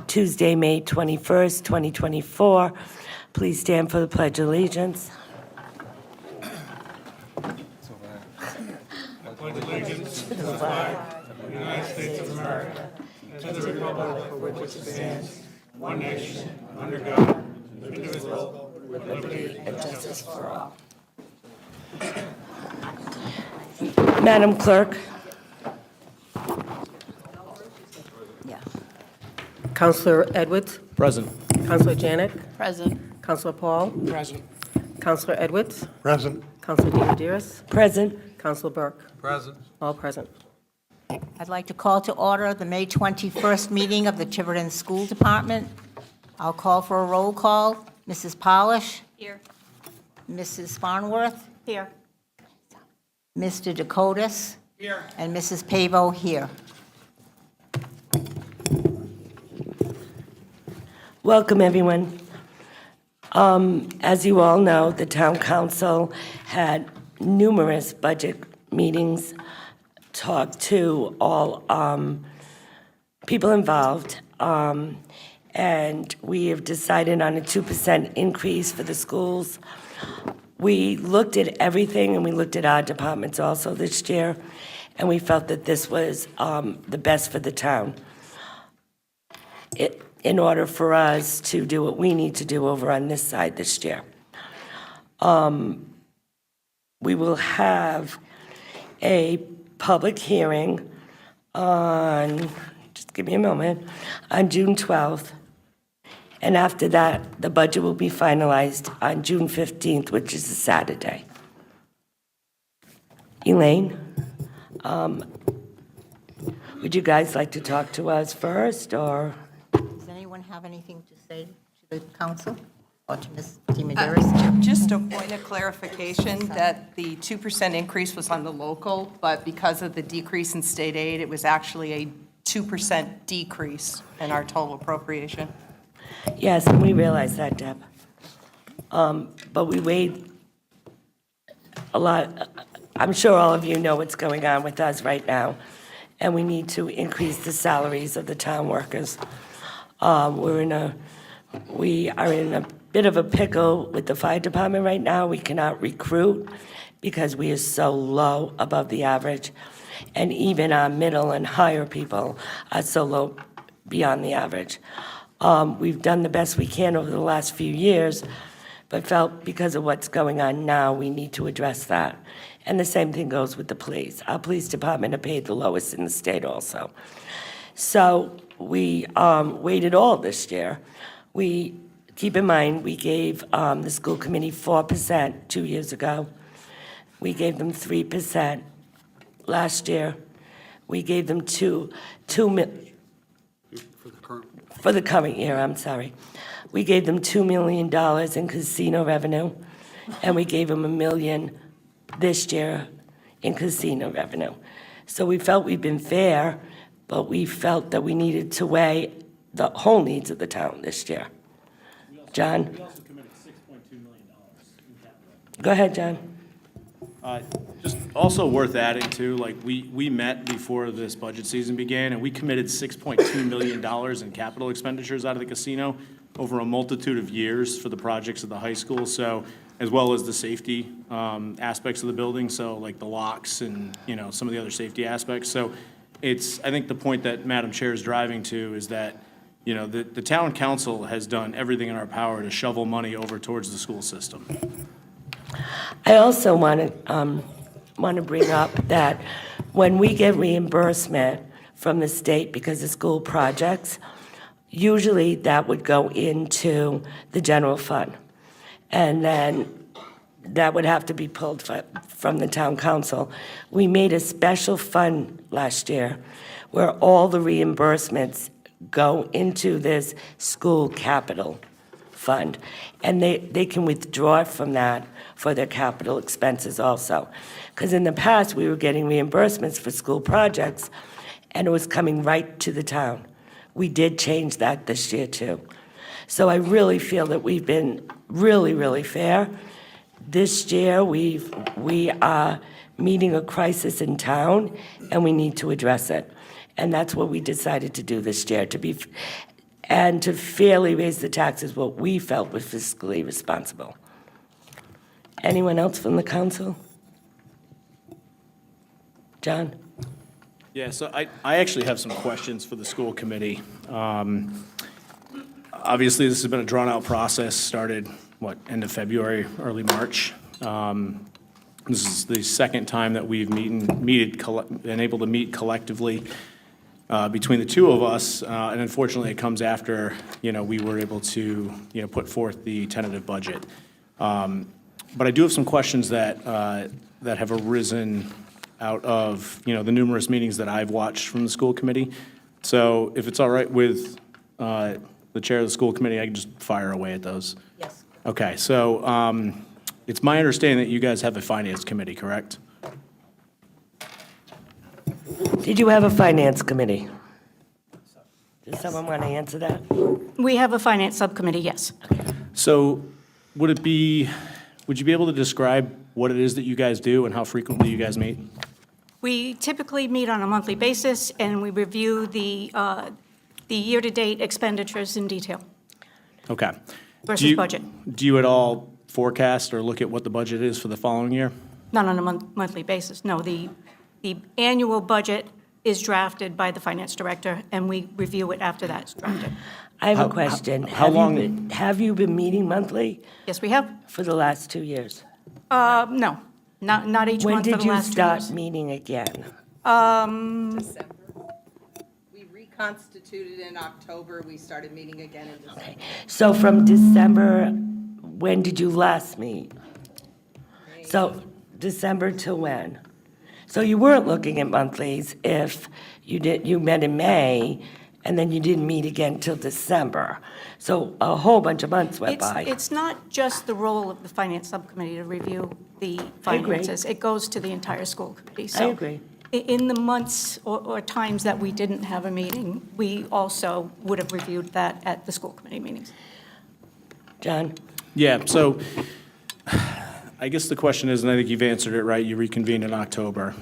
Tuesday, May 21st, 2024. Please stand for the Pledge of Allegiance. Allegiance to the flag of the United States of America, and to the republic for which it stands, one nation, under God, indivisible, with liberty and justice for all. Madam Clerk. Councillor Edwards. Present. Councillor Janik. Present. Councillor Paul. Present. Councillor Edwards. Present. Councillor deMedeiros. Present. Councillor Burke. Present. All present. I'd like to call to order the May 21st meeting of the Tiverton School Department. I'll call for a roll call. Mrs. Polish? Here. Mrs. Farnworth? Here. Mr. Dakotas? Here. And Mrs. Pavo here. Welcome, everyone. As you all know, the Town Council had numerous budget meetings, talked to all people involved, and we have decided on a 2% increase for the schools. We looked at everything, and we looked at our departments also this year, and we felt that this was the best for the town. In order for us to do what we need to do over on this side this year. We will have a public hearing on, just give me a moment, on June 12th. And after that, the budget will be finalized on June 15th, which is a Saturday. Elaine, would you guys like to talk to us first, or? Does anyone have anything to say to the council or to Ms. deMedeiros? Just a point of clarification that the 2% increase was on the local, but because of the decrease in state aid, it was actually a 2% decrease in our total appropriation. Yes, and we realize that, Deb. But we weighed a lot. I'm sure all of you know what's going on with us right now, and we need to increase the salaries of the town workers. We are in a bit of a pickle with the fire department right now. We cannot recruit because we are so low above the average. And even our middle and higher people are so low beyond the average. We've done the best we can over the last few years, but felt because of what's going on now, we need to address that. And the same thing goes with the police. Our police department are paid the lowest in the state also. So we waited all this year. Keep in mind, we gave the school committee 4% 2 years ago. We gave them 3% last year. We gave them for the current year, I'm sorry. We gave them $2 million in casino revenue, and we gave them $1 million this year in casino revenue. So we felt we've been fair, but we felt that we needed to weigh the whole needs of the town this year. John? We also committed $6.2 million in capital. Go ahead, John. Just also worth adding too, like we met before this budget season began, and we committed $6.2 million in capital expenditures out of the casino over a multitude of years for the projects at the high school. So, as well as the safety aspects of the building, so like the locks and some of the other safety aspects. So, I think the point that Madam Chair is driving to is that the town council has done everything in our power to shovel money over towards the school system. I also want to bring up that when we get reimbursement from the state because of school projects, usually that would go into the general fund. And then that would have to be pulled from the town council. We made a special fund last year where all the reimbursements go into this school capital fund. And they can withdraw from that for their capital expenses also. Because in the past, we were getting reimbursements for school projects, and it was coming right to the town. We did change that this year, too. So I really feel that we've been really, really fair. This year, we are meeting a crisis in town, and we need to address it. And that's what we decided to do this year, and to fairly raise the taxes what we felt was fiscally responsible. Anyone else from the council? John? Yeah, so I actually have some questions for the school committee. Obviously, this has been a drawn-out process, started, end of February, early March. This is the second time that we've been able to meet collectively between the two of us, and unfortunately, it comes after, we were able to, put forth the tentative budget. But I do have some questions that have arisen out of, the numerous meetings that I've watched from the school committee. So if it's all right with the chair of the school committee, I can just fire away at those. Yes. Okay, so it's my understanding that you guys have a finance committee, correct? Did you have a finance committee? Does someone want to answer that? We have a finance subcommittee, yes. So would you be able to describe what it is that you guys do and how frequently you guys meet? We typically meet on a monthly basis, and we review the year-to-date expenditures in detail Okay. versus budget. Do you at all forecast or look at what the budget is for the following year? Not on a monthly basis, no. The annual budget is drafted by the finance director, and we review it after that's drafted. I have a question. Have you been meeting monthly Yes, we have? for the last 2 years? No, not each When month for did the you last 2 start years. meeting again? December. We reconstituted in October, we started meeting again in December. So from December, when did you last meet? So December to when? So you weren't looking at monthlies if you met in May, and then you didn't meet again till December. So a whole bunch of months went by. It's not just the role of the finance subcommittee to review the I agree. finances. It goes to the entire school committee. I So agree. in the months or times that we didn't have a meeting, we also would have reviewed that at the school committee meetings. John? Yeah, so I guess the question is, and I think you've answered it right, you reconvened in October.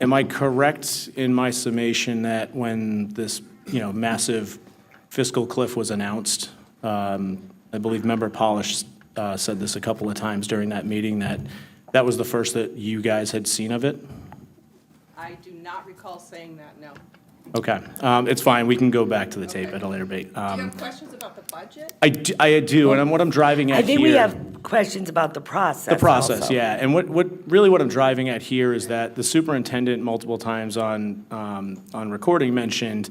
Am I correct in my summation that when this, massive fiscal cliff was announced, I believe Member Polish said this a couple of times during that meeting, that was the first that you guys had seen of it? I do not recall saying that, no. Okay, it's fine, we can go back to the tape at a later date. Do you have questions about the budget? I do, and what I'm driving at I here. think we have questions about the process The process, also. yeah. And what I'm driving at here is that the superintendent multiple times on recording mentioned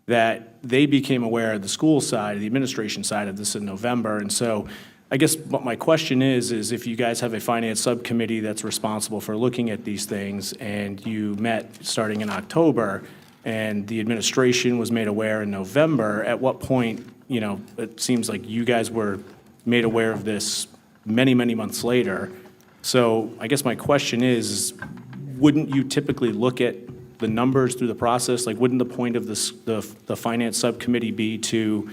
that they became aware of the school side, the administration side of this in November. And so I guess what my question is if you guys have a finance subcommittee that's responsible for looking at these things and you met starting in October and the administration was made aware in November, at what point, it seems like you guys were made aware of this many, many months later. So I guess my question is, wouldn't you typically look at the numbers through the process? Like, wouldn't the point of the finance subcommittee be to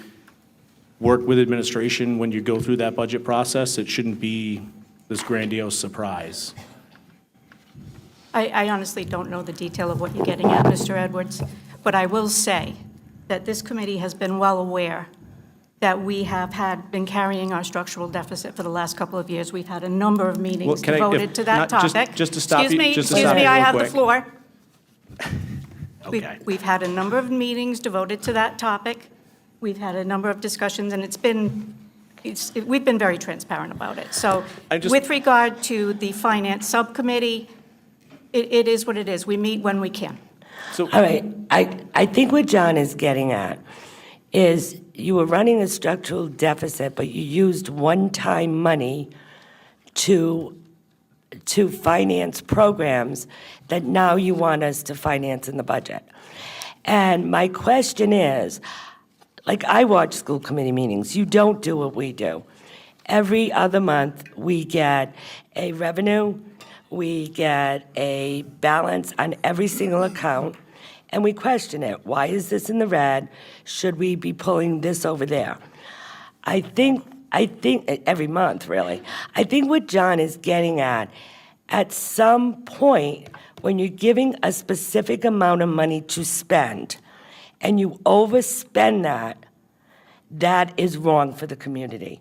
work with administration when you go through that budget process? It shouldn't be this grandiose surprise. I honestly don't know the detail of what you're getting at, Mr. Edwards, but I will say that this committee has been well aware that we have been carrying our structural deficit for the last couple of years. We've had a number of meetings can I- devoted to that not- just- topic. just to stop you- just to Excuse stop me, you I real have the quick. floor. Okay. We've had a number of meetings devoted to that topic. We've had a number of discussions, and we've been very transparent about it. So with regard to the finance subcommittee, it is what it is. We meet when we can. All right, I think what John is getting at is you were running a structural deficit, but you used one-time money to finance programs that now you want us to finance in the budget. And my question is, like, I watch school committee meetings. You don't do what we do. Every other month, we get a revenue, we get a balance on every single account, and we question it. Why is this in the red? Should we be pulling this over there? I think every month, really. I think what John is getting at some point, when you're giving a specific amount of money to spend, and you overspend that is wrong for the community.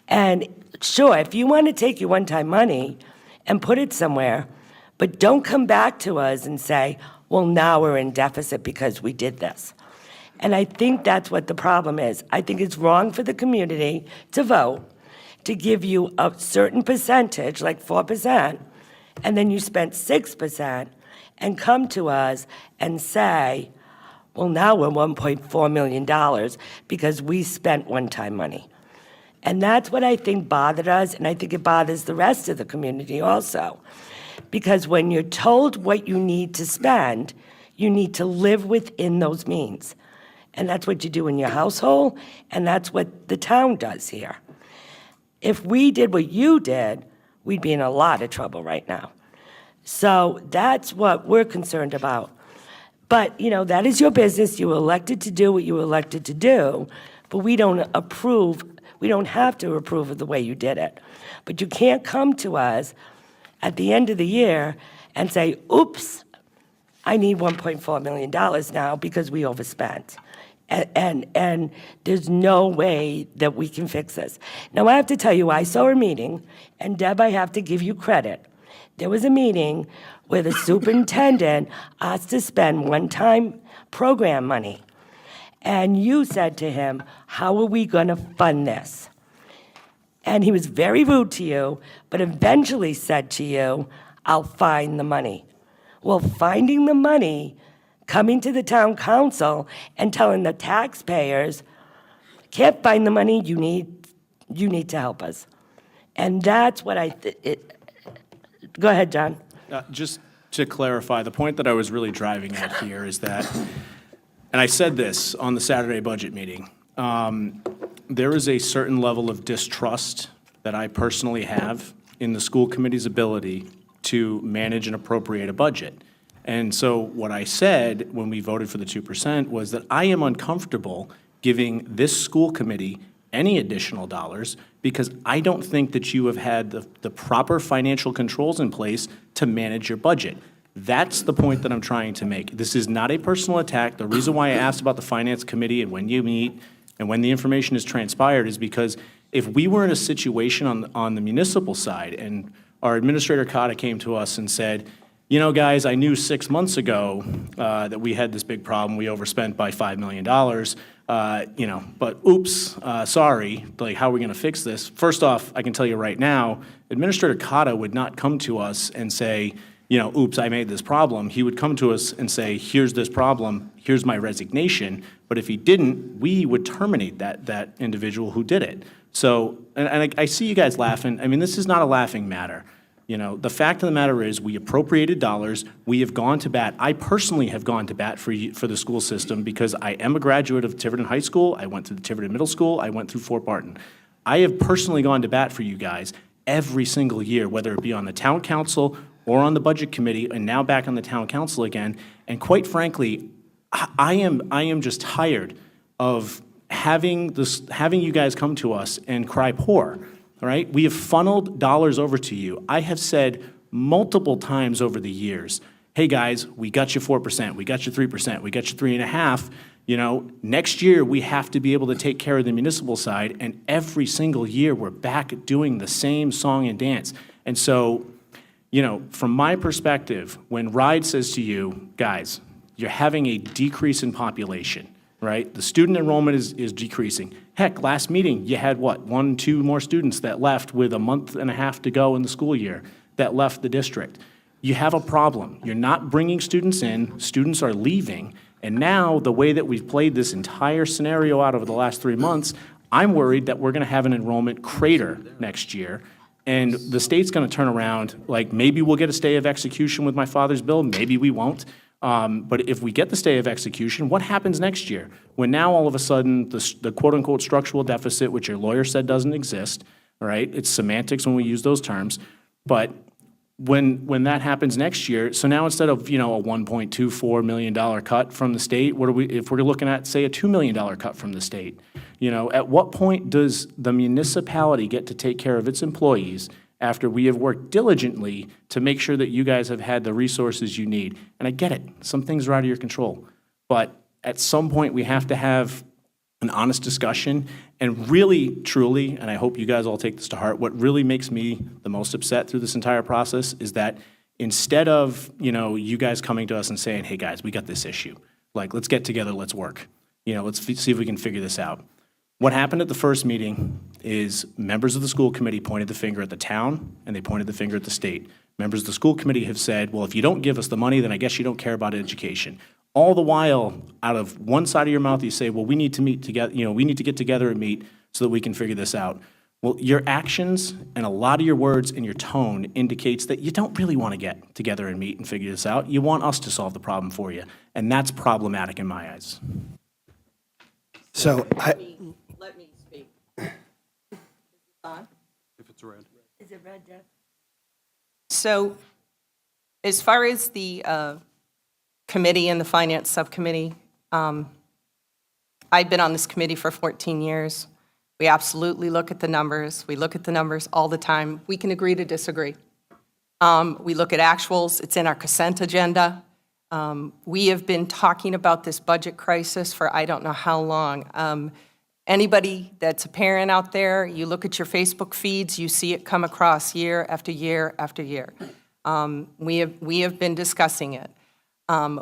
And sure, if you want to take your one-time money and put it somewhere, but don't come back to us and say, well, now we're in deficit because we did this. And I think that's what the problem is. I think it's wrong for the community to vote, to give you a certain percentage, like 4%, and then you spent 6%, and come to us and say, well, now we're $1.4 million because we spent one-time money. And that's what I think bothered us, and I think it bothers the rest of the community also. Because when you're told what you need to spend, you need to live within those means. And that's what you do in your household, and that's what the town does here. If we did what you did, we'd be in a lot of trouble right now. So that's what we're concerned about. But, you know, that is your business. You were elected to do what you were elected to do, but we don't have to approve of the way you did it. But you can't come to us at the end of the year and say, oops, I need $1.4 million now because we overspent. And there's no way that we can fix this. Now, I have to tell you, I saw a meeting, and Deb, I have to give you credit. There was a meeting where the superintendent asked to spend one-time program money. And you said to him, how are we going to fund this? And he was very rude to you, but eventually said to you, I'll find the money. Well, finding the money, coming to the town council and telling the taxpayers, can't find the money, you need to help us. And that's what go ahead, John. Just to clarify, the point that I was really driving at here is that, and I said this on the Saturday budget meeting, there is a certain level of distrust that I personally have in the school committee's ability to manage and appropriate a budget. And so what I said when we voted for the 2% was that I am uncomfortable giving this school committee any additional dollars because I don't think that you have had the proper financial controls in place to manage your budget. That's the point that I'm trying to make. This is not a personal attack. The reason why I asked about the finance committee and when you meet and when the information is transpired is because if we were in a situation on the municipal side and our administrator Cotta came to us and said, you know, guys, I knew 6 months ago that we had this big problem. We overspent by $5 million. But oops, sorry, like, how are we going to fix this? First off, I can tell you right now, Administrator Cotta would not come to us and say, you know, oops, I made this problem. He would come to us and say, here's this problem, here's my resignation. But if he didn't, we would terminate that individual who did it. So, and I see you guys laughing. I mean, this is not a laughing matter. You know, the fact of the matter is we appropriated dollars. We have gone to bat. I personally have gone to bat for the school system because I am a graduate of Tiverton High School. I went to the Tiverton Middle School. I went through Fort Barton. I have personally gone to bat for you guys every single year, whether it be on the town council or on the budget committee, and now back on the town council again. And quite frankly, I am just tired of having you guys come to us and cry poor. All right, we have funneled dollars over to you. I have said multiple times over the years, hey guys, we got you 4%, we got you 3%, we got you 3.5%. You know, next year we have to be able to take care of the municipal side, and every single year we're back doing the same song and dance. And so, you know, from my perspective, when RIDE says to you, guys, you're having a decrease in population, right? The student enrollment is decreasing. Heck, last meeting, you had what, 1, 2 more students that left with a month and a half to go in the school year that left the district. You have a problem. You're not bringing students in, students are leaving, and now the way that we've played this entire scenario out over the last 3 months, I'm worried that we're gonna have an enrollment crater next year, and the state's gonna turn around, like maybe we'll get a stay of execution with my father's bill, maybe we won't. But if we get the stay of execution, what happens next year? When now all of a sudden the quote-unquote structural deficit, which your lawyer said doesn't exist, all right? It's semantics when we use those terms. But when that happens next year, so now instead of, you know, a $1.24 million cut from the state, if we're looking at, say, a $2 million cut from the state? You know, at what point does the municipality get to take care of its employees after we have worked diligently to make sure that you guys have had the resources you need? And I get it, some things are out of your control, but at some point, we have to have an honest discussion, and really, truly, and I hope you guys all take this to heart, what really makes me the most upset through this entire process is that instead of, you guys coming to us and saying, hey, guys, we got this issue. Like, let's get together, let's work. Let's see if we can figure this out. What happened at the first meeting is members of the school committee pointed the finger at the town, and they pointed the finger at the state. Members of the school committee have said, well, if you don't give us the money, then I guess you don't care about education. All the while, out of one side of your mouth, you say, well, we need to meet together, we need to get together and meet so that we can figure this out. Well, your actions and a lot of your words and your tone indicates that you don't really want to get together and meet and figure this out. You want us to solve the problem for you, and that's problematic in my eyes. So Let me speak. Is it on? Is it red, Deb? So as far as the committee and the finance subcommittee, I've been on this committee for 14 years. We absolutely look at the numbers. We look at the numbers all the time. We can agree to disagree. We look at actuals. It's in our consent agenda. We have been talking about this budget crisis for I don't know how long. Anybody that's a parent out there, you look at your Facebook feeds, you see it come across year after year after year. We have been discussing it.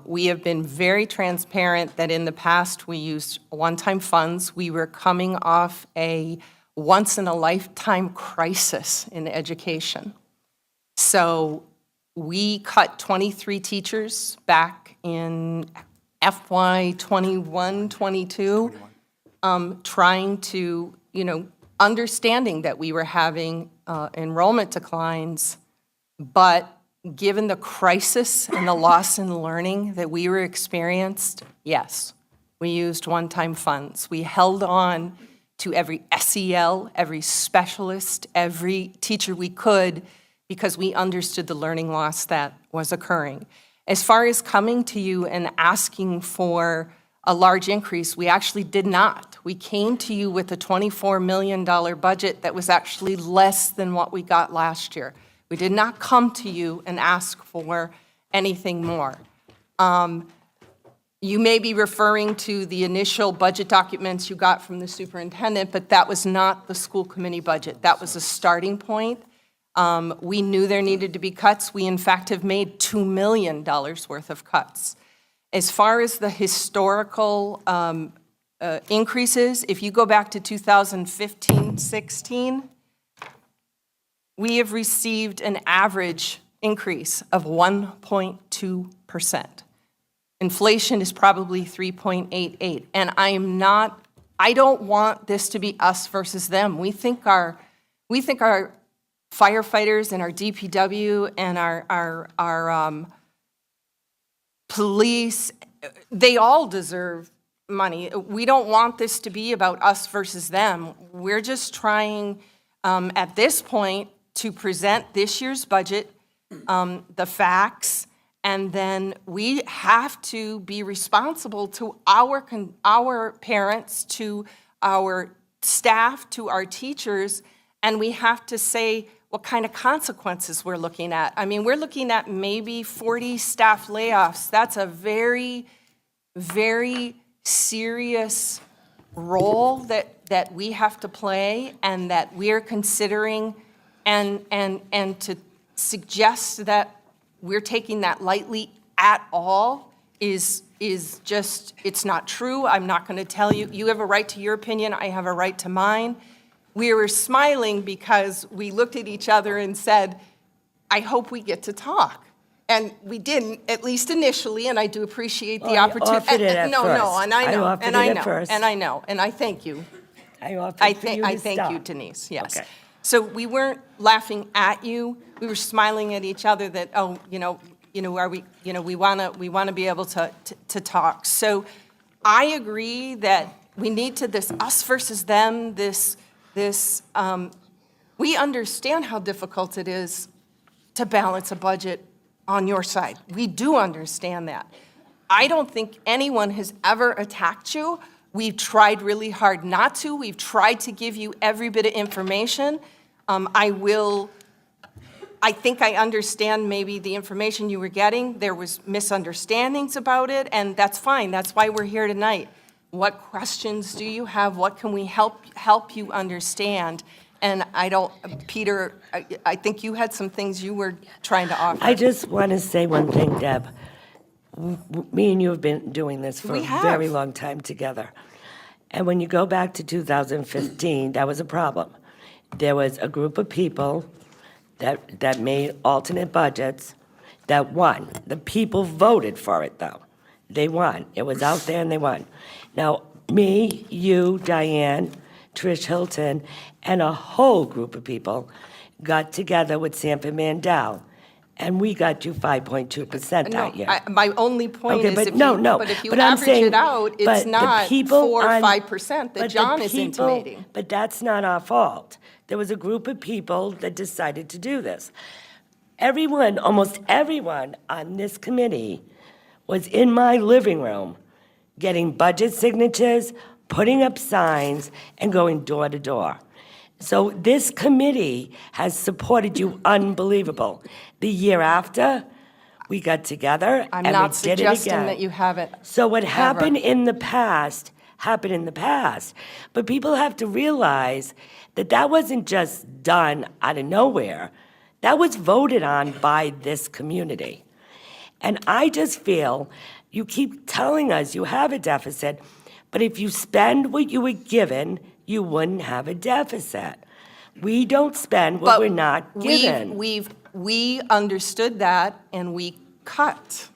We have been very transparent that in the past we used one-time funds. We were coming off a once-in-a-lifetime crisis in education. So we cut 23 teachers back in FY 21-22, trying to, understanding that we were having enrollment declines, but given the crisis and the loss in learning that we were experienced, yes, we used one-time funds. We held on to every SEL, every specialist, every teacher we could, because we understood the learning loss that was occurring. As far as coming to you and asking for a large increase, we actually did not. We came to you with a $24 million budget that was actually less than what we got last year. We did not come to you and ask for anything more. You may be referring to the initial budget documents you got from the superintendent, but that was not the school committee budget. That was a starting point. We knew there needed to be cuts. We, in fact, have made $2 million worth of cuts. As far as the historical increases, if you go back to 2015-16, we have received an average increase of 1.2%. Inflation is probably 3.88. And I don't want this to be us versus them. We think our firefighters and our DPW and our police, they all deserve money. We don't want this to be about us versus them. We're just trying, at this point, to present this year's budget, the facts, and then we have to be responsible to our parents, to our staff, to our teachers, and we have to say what kind of consequences we're looking at. I mean, we're looking at maybe 40 staff layoffs. That's a very, very serious role that we have to play and that we're considering. And to suggest that we're taking that lightly at all is just, it's not true. I'm not going to tell you. You have a right to your opinion. I have a right to mine. We were smiling because we looked at each other and said, I hope we get to talk. And we didn't, at least initially, and I do appreciate the opportunity. I offered it at No, first. and I know, I offered and it I at know, first. and I know, and I thank you. I offered I for you thank to you, stop. Denise, yes. Okay. So we weren't laughing at you, we were smiling at each other that, are we, we want to be able to talk. So I agree that we need to, this us versus them, we understand how difficult it is to balance a budget on your side. We do understand that. I don't think anyone has ever attacked you. We've tried really hard not to. We've tried to give you every bit of information. I I think I understand maybe the information you were getting. There was misunderstandings about it, and that's fine. That's why we're here tonight. What questions do you have? What can we help you understand? And I don't, Peter, I think you had some things you were trying to offer. I just want to say one thing, Deb. Me and you have been doing this for We a have. very long time together. And when you go back to 2015, that was a problem. There was a group of people that made alternate budgets that won. The people voted for it, though. They won. It was out there and they won. Now, me, you, Diane, Trish Hilton, and a whole group of people got together with Sanford Mandel, and we got you 5.2% that year. My only point Okay, is, but if no, you, no. but if you But I'm average saying- it out, but it's the not people 4 or on- 5% that but the John is people- intimating. But that's not our fault. There was a group of people that decided to do this. Everyone, almost everyone on this committee was in my living room getting budget signatures, putting up signs, and going door to door. So this committee has supported you unbelievable. The year after, we got together I'm and not we did it again. suggesting that you haven't. So what ever. happened in the past, happened in the past. But people have to realize that that wasn't just done out of nowhere. That was voted on by this community. And I just feel, you keep telling us you have a deficit, but if you spend what you were given, you wouldn't have a deficit. We don't spend what But we're not given. We understood that, and we cut.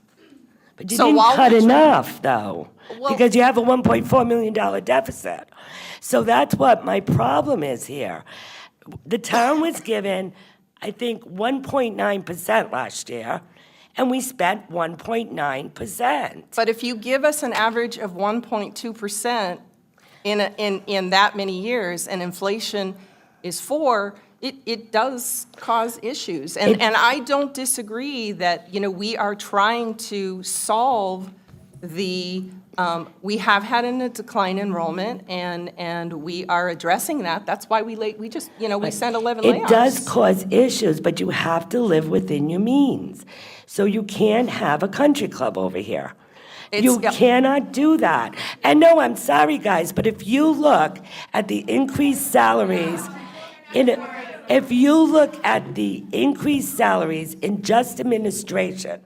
But you so didn't while cut we try- enough, though, Well- because you have a $1.4 million deficit. So that's what my problem is here. The town was given, I think, 1.9% last year, and we spent 1.9%. But if you give us an average of 1.2% in that many years, and inflation is 4%, it does cause issues. And I don't disagree that, we are trying to solve we have had a decline in enrollment, and we are addressing that. That's why we just, we sent 11 layoffs. It does cause issues, but you have to live within your means. So you can't have a country club over here. You cannot do that. And no, I'm sorry, guys, but if you look at the increased salaries if you look at the increased salaries in just administration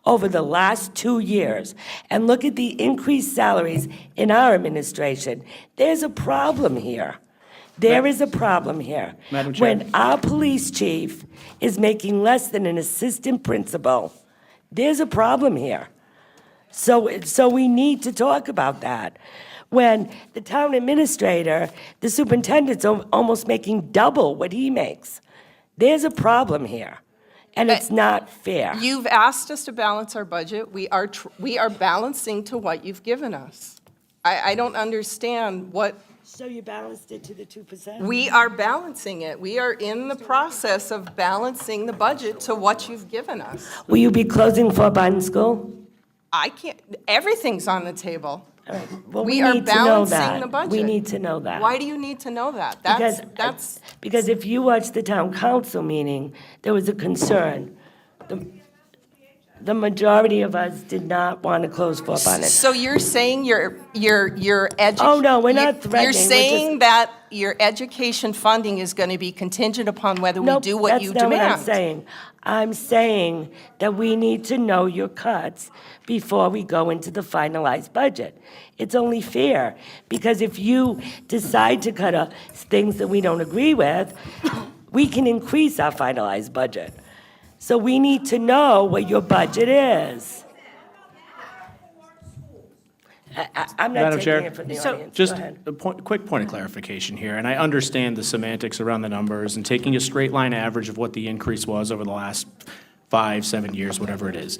over the last 2 years and look at the increased salaries in our administration, there's a problem here. There is a problem here. Madam Chair. When our police chief is making less than an assistant principal, there's a problem here. So we need to talk about that. When the town administrator, the superintendent's almost making double what he makes, there's a problem here, and it's not fair. You've asked us to balance our budget. We are balancing to what you've given us. I don't understand what. So you balanced it to the 2%? We are balancing it. We are in the process of balancing the budget to what you've given us. Will you be closing Fort Barton School? I can't, everything's on the table. All right. Well, We are need to know balancing that. the budget. We need to know that. Why do you need to know that? Because if you watch the town council meeting, there was a concern. The majority of us did not want to close Fort Barton. So you're saying your Oh, no, we're not threatening. You're saying that your education funding is going to be contingent upon whether we Nope, do what you that's not demand? what I'm saying. I'm saying that we need to know your cuts before we go into the finalized budget. It's only fair, because if you decide to cut things that we don't agree with, we can increase our finalized budget. So we need to know what your budget is. I'm not Madam Chair. taking it from the So- audience. Just Go ahead. a quick point of clarification here, and I understand the semantics around the numbers and taking a straight line average of what the increase was over the last 5, 7 years, whatever it is.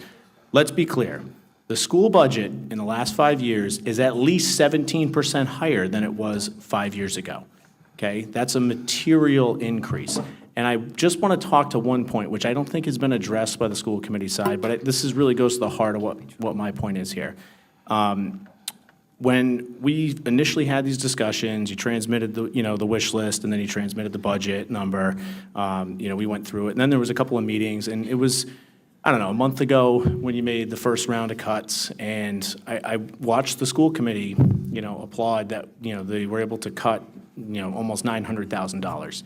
Let's be clear. The school budget in the last 5 years is at least 17% higher than it was 5 years ago. Okay? That's a material increase. And I just want to talk to one point, which I don't think has been addressed by the school committee side, but this really goes to the heart of what my point is here. when we initially had these discussions, you transmitted the wish list, and then you transmitted the budget number. We went through it, and then there was a couple of meetings, and it was, I don't know, a month ago when you made the first round of cuts, and I watched the school committee, applaud that, they were able to cut, almost $900,000.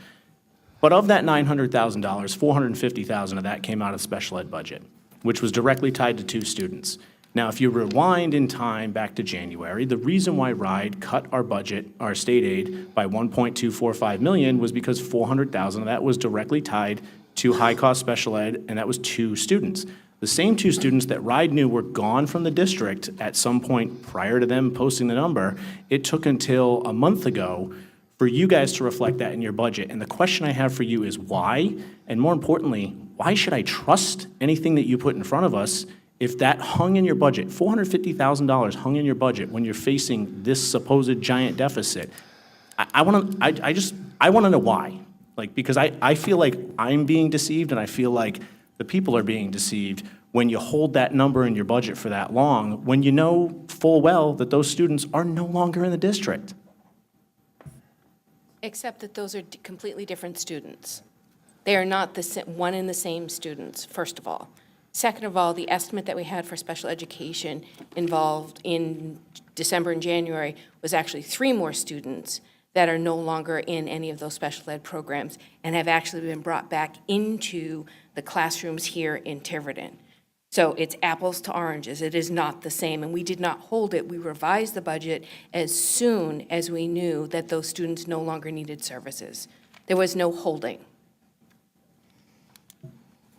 But of that $900,000, $450,000 of that came out of special ed budget, which was directly tied to 2 students. Now, if you rewind in time back to January, the reason why RIDE cut our budget, our state aid, by $1.245 million was because $400,000 of that was directly tied to high-cost special ed, and that was 2 students. The same 2 students that RIDE knew were gone from the district at some point prior to them posting the number. It took until a month ago for you guys to reflect that in your budget. And the question I have for you is why? And more importantly, why should I trust anything that you put in front of us if that hung in your budget, $450,000 hung in your budget when you're facing this supposed giant deficit? I want to know why. Because I feel like I'm being deceived, and I feel like the people are being deceived when you hold that number in your budget for that long, when you know full well that those students are no longer in the district. Except that those are completely different students. They are not one and the same students, first of all. Second of all, the estimate that we had for special education involved in December and January was actually 3 more students that are no longer in any of those special ed programs and have actually been brought back into the classrooms here in Tiverton. So it's apples to oranges. It is not the same, and we did not hold it. We revised the budget as soon as we knew that those students no longer needed services. There was no holding.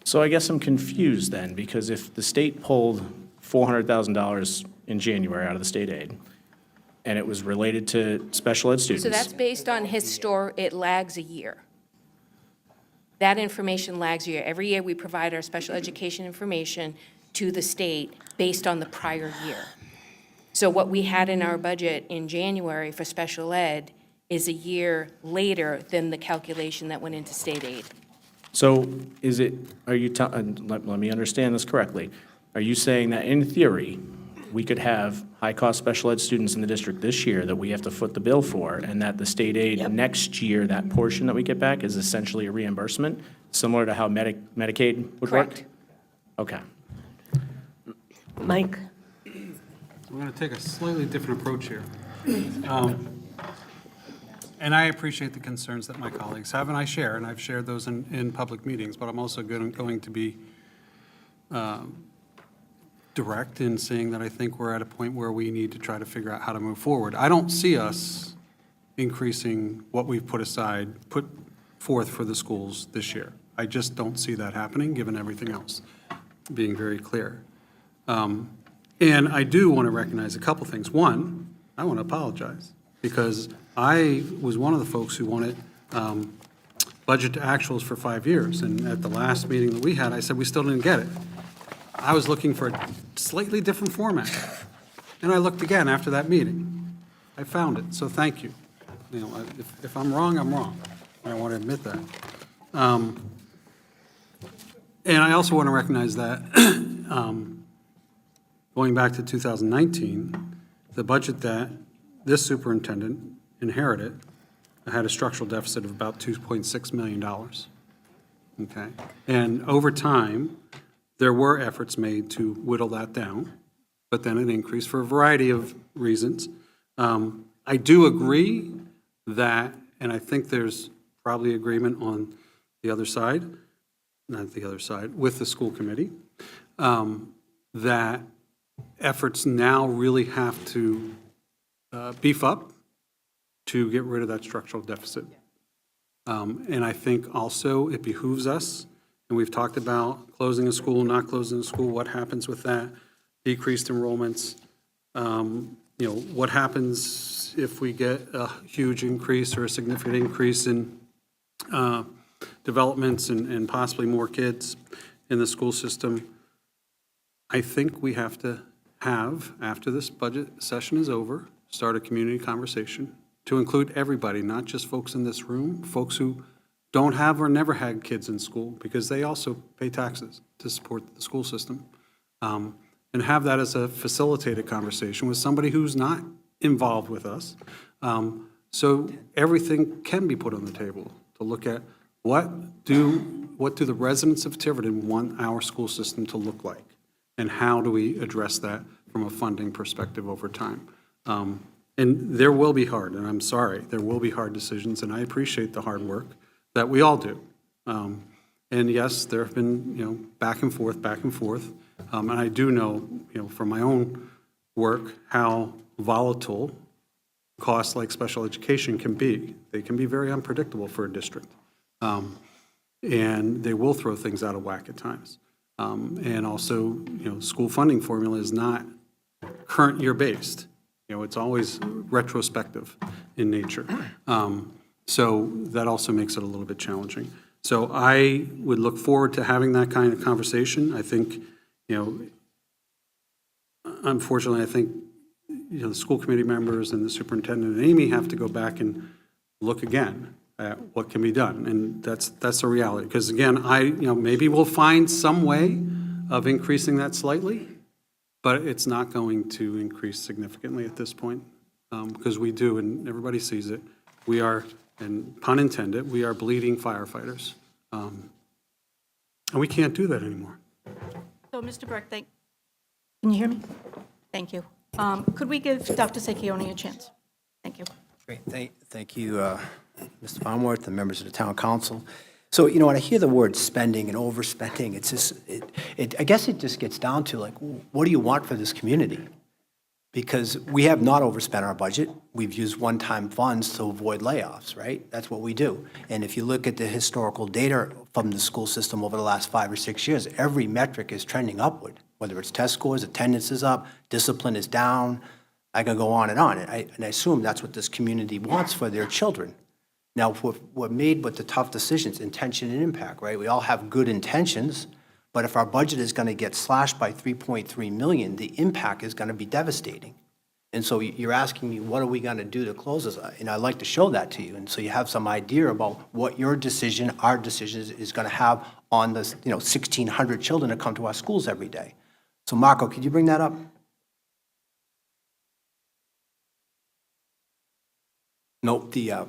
So I guess I'm confused then, because if the state pulled $400,000 in January out of the state aid, and it was related to special ed students. So that's based on it lags a year. That information lags a year. Every year, we provide our special education information to the state based on the prior year. So what we had in our budget in January for special ed is a year later than the calculation that went into state aid. So let me understand this correctly. Are you saying that in theory, we could have high-cost special ed students in the district this year that we have to foot the bill for, and that the state aid next year, that portion that we get back is essentially a reimbursement, similar to how Medicaid would work? Correct. Okay. Mike? We're going to take a slightly different approach here. And I appreciate the concerns that my colleagues have, and I share, and I've shared those in public meetings, but I'm also going to be direct in saying that I think we're at a point where we need to try to figure out how to move forward. I don't see us increasing what we've put forth for the schools this year. I just don't see that happening, given everything else, being very clear. And I do want to recognize a couple things. One, I want to apologize, because I was one of the folks who wanted budget to actuals for 5 years, and at the last meeting that we had, I said we still didn't get it. I was looking for a slightly different format, and I looked again after that meeting. I found it, so thank you. If I'm wrong, I'm wrong. I want to admit that. And I also want to recognize that going back to 2019, the budget that this superintendent inherited had a structural deficit of about $2.6 million. Okay? And over time, there were efforts made to whittle that down, but then it increased for a variety of reasons. I do agree that, and I think there's probably agreement on the other side, not the other side, with the school committee, that efforts now really have to beef up to get rid of that structural deficit. And I think also it behooves us, and we've talked about closing a school, not closing a school, what happens with that, decreased enrollments, what happens if we get a huge increase or a significant increase in developments and possibly more kids in the school system. I think we have to have, after this budget session is over, start a community conversation to include everybody, not just folks in this room, folks who don't have or never had kids in school, because they also pay taxes to support the school system, and have that as a facilitated conversation with somebody who's not involved with us. So everything can be put on the table to look at what do the residents of Tiverton want our school system to look like? And how do we address that from a funding perspective over time? And there will be hard, and I'm sorry, there will be hard decisions, and I appreciate the hard work that we all do. And yes, there have been, back and forth, and I do know, from my own work, how volatile costs like special education can be. They can be very unpredictable for a district. And they will throw things out of whack at times. And also, school funding formula is not current year based. It's always retrospective in nature. So that also makes it a little bit challenging. So I would look forward to having that kind of conversation. I think, unfortunately, I think, the school committee members and the superintendent and Amy have to go back and look again at what can be done. And that's a reality. Because again, maybe we'll find some way of increasing that slightly, but it's not going to increase significantly at this point. Because we do, and everybody sees it, we are, and pun intended, we are bleeding firefighters. And we can't do that anymore. So, Mr. Burke, can you hear me? Thank you. Could we give Dr. Secchione a chance? Thank you. Great, thank you, Mr. Farnworth, and members of the town council. So, when I hear the word spending and overspending, it's just, I guess it just gets down to, like, what do you want for this community? Because we have not overspent our budget. We've used one-time funds to avoid layoffs, right? That's what we do. And if you look at the historical data from the school system over the last 5 or 6 years, every metric is trending upward, whether it's test scores, attendance is up, discipline is down. I can go on. And I assume that's what this community wants for their children. Now, we're made with the tough decisions, intention and impact, right? We all have good intentions, but if our budget is going to get slashed by $3.3 million, the impact is going to be devastating. And so you're asking me, what are we going to do to close this? And I'd like to show that to you. And so you have some idea about what your decision, our decision is going to have on the 1,600 children that come to our schools every day. So Marco, could you bring that up? Nope, the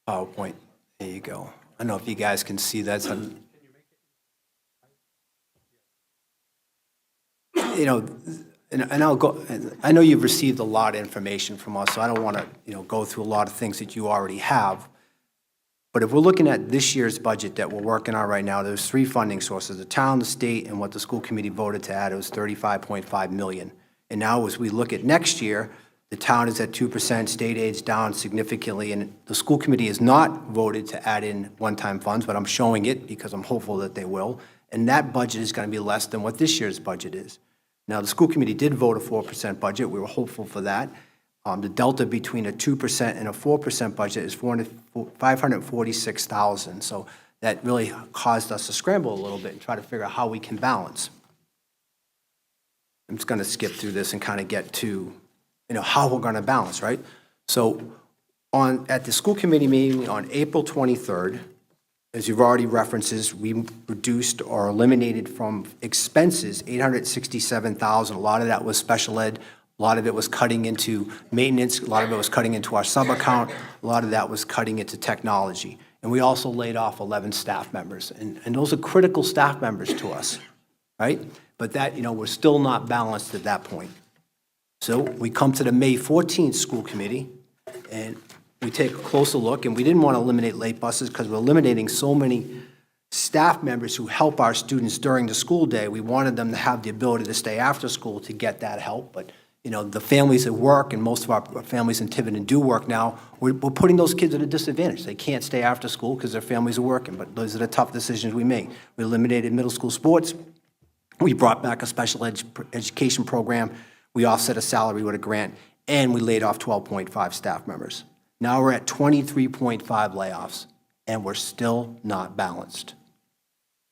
PowerPoint. There you go. I don't know if you guys can see that. And I'll go. I know you've received a lot of information from us, so I don't want to go through a lot of things that you already have. But if we're looking at this year's budget that we're working on right now, there's 3 funding sources: the town, the state, and what the school committee voted to add. It was $35.5 million. And now, as we look at next year, the town is at 2%, state aid's down significantly, and the school committee has not voted to add in one-time funds, but I'm showing it because I'm hopeful that they will. And that budget is going to be less than what this year's budget is. Now, the school committee did vote a 4% budget. We were hopeful for that. The delta between a 2% and a 4% budget is $546,000. So that really caused us to scramble a little bit and try to figure out how we can balance. I'm just going to skip through this and kind of get to how we're going to balance, right? So at the school committee meeting on April 23rd, as you've already referenced, we reduced or eliminated from expenses $867,000. A lot of that was special ed. A lot of it was cutting into maintenance. A lot of it was cutting into our sub-account. A lot of that was cutting into technology. And we also laid off 11 staff members. And those are critical staff members to us, right? But that, we're still not balanced at that point. So we come to the May 14th school committee, and we take a closer look, and we didn't want to eliminate late buses because we're eliminating so many staff members who help our students during the school day. We wanted them to have the ability to stay after school to get that help, but the families that work, and most of our families in Tiverton do work now, we're putting those kids at a disadvantage. They can't stay after school because their families are working, but those are the tough decisions we made. We eliminated middle school sports. We brought back a special education program. We offset a salary with a grant, and we laid off 12.5 staff members. Now we're at 23.5 layoffs, and we're still not balanced.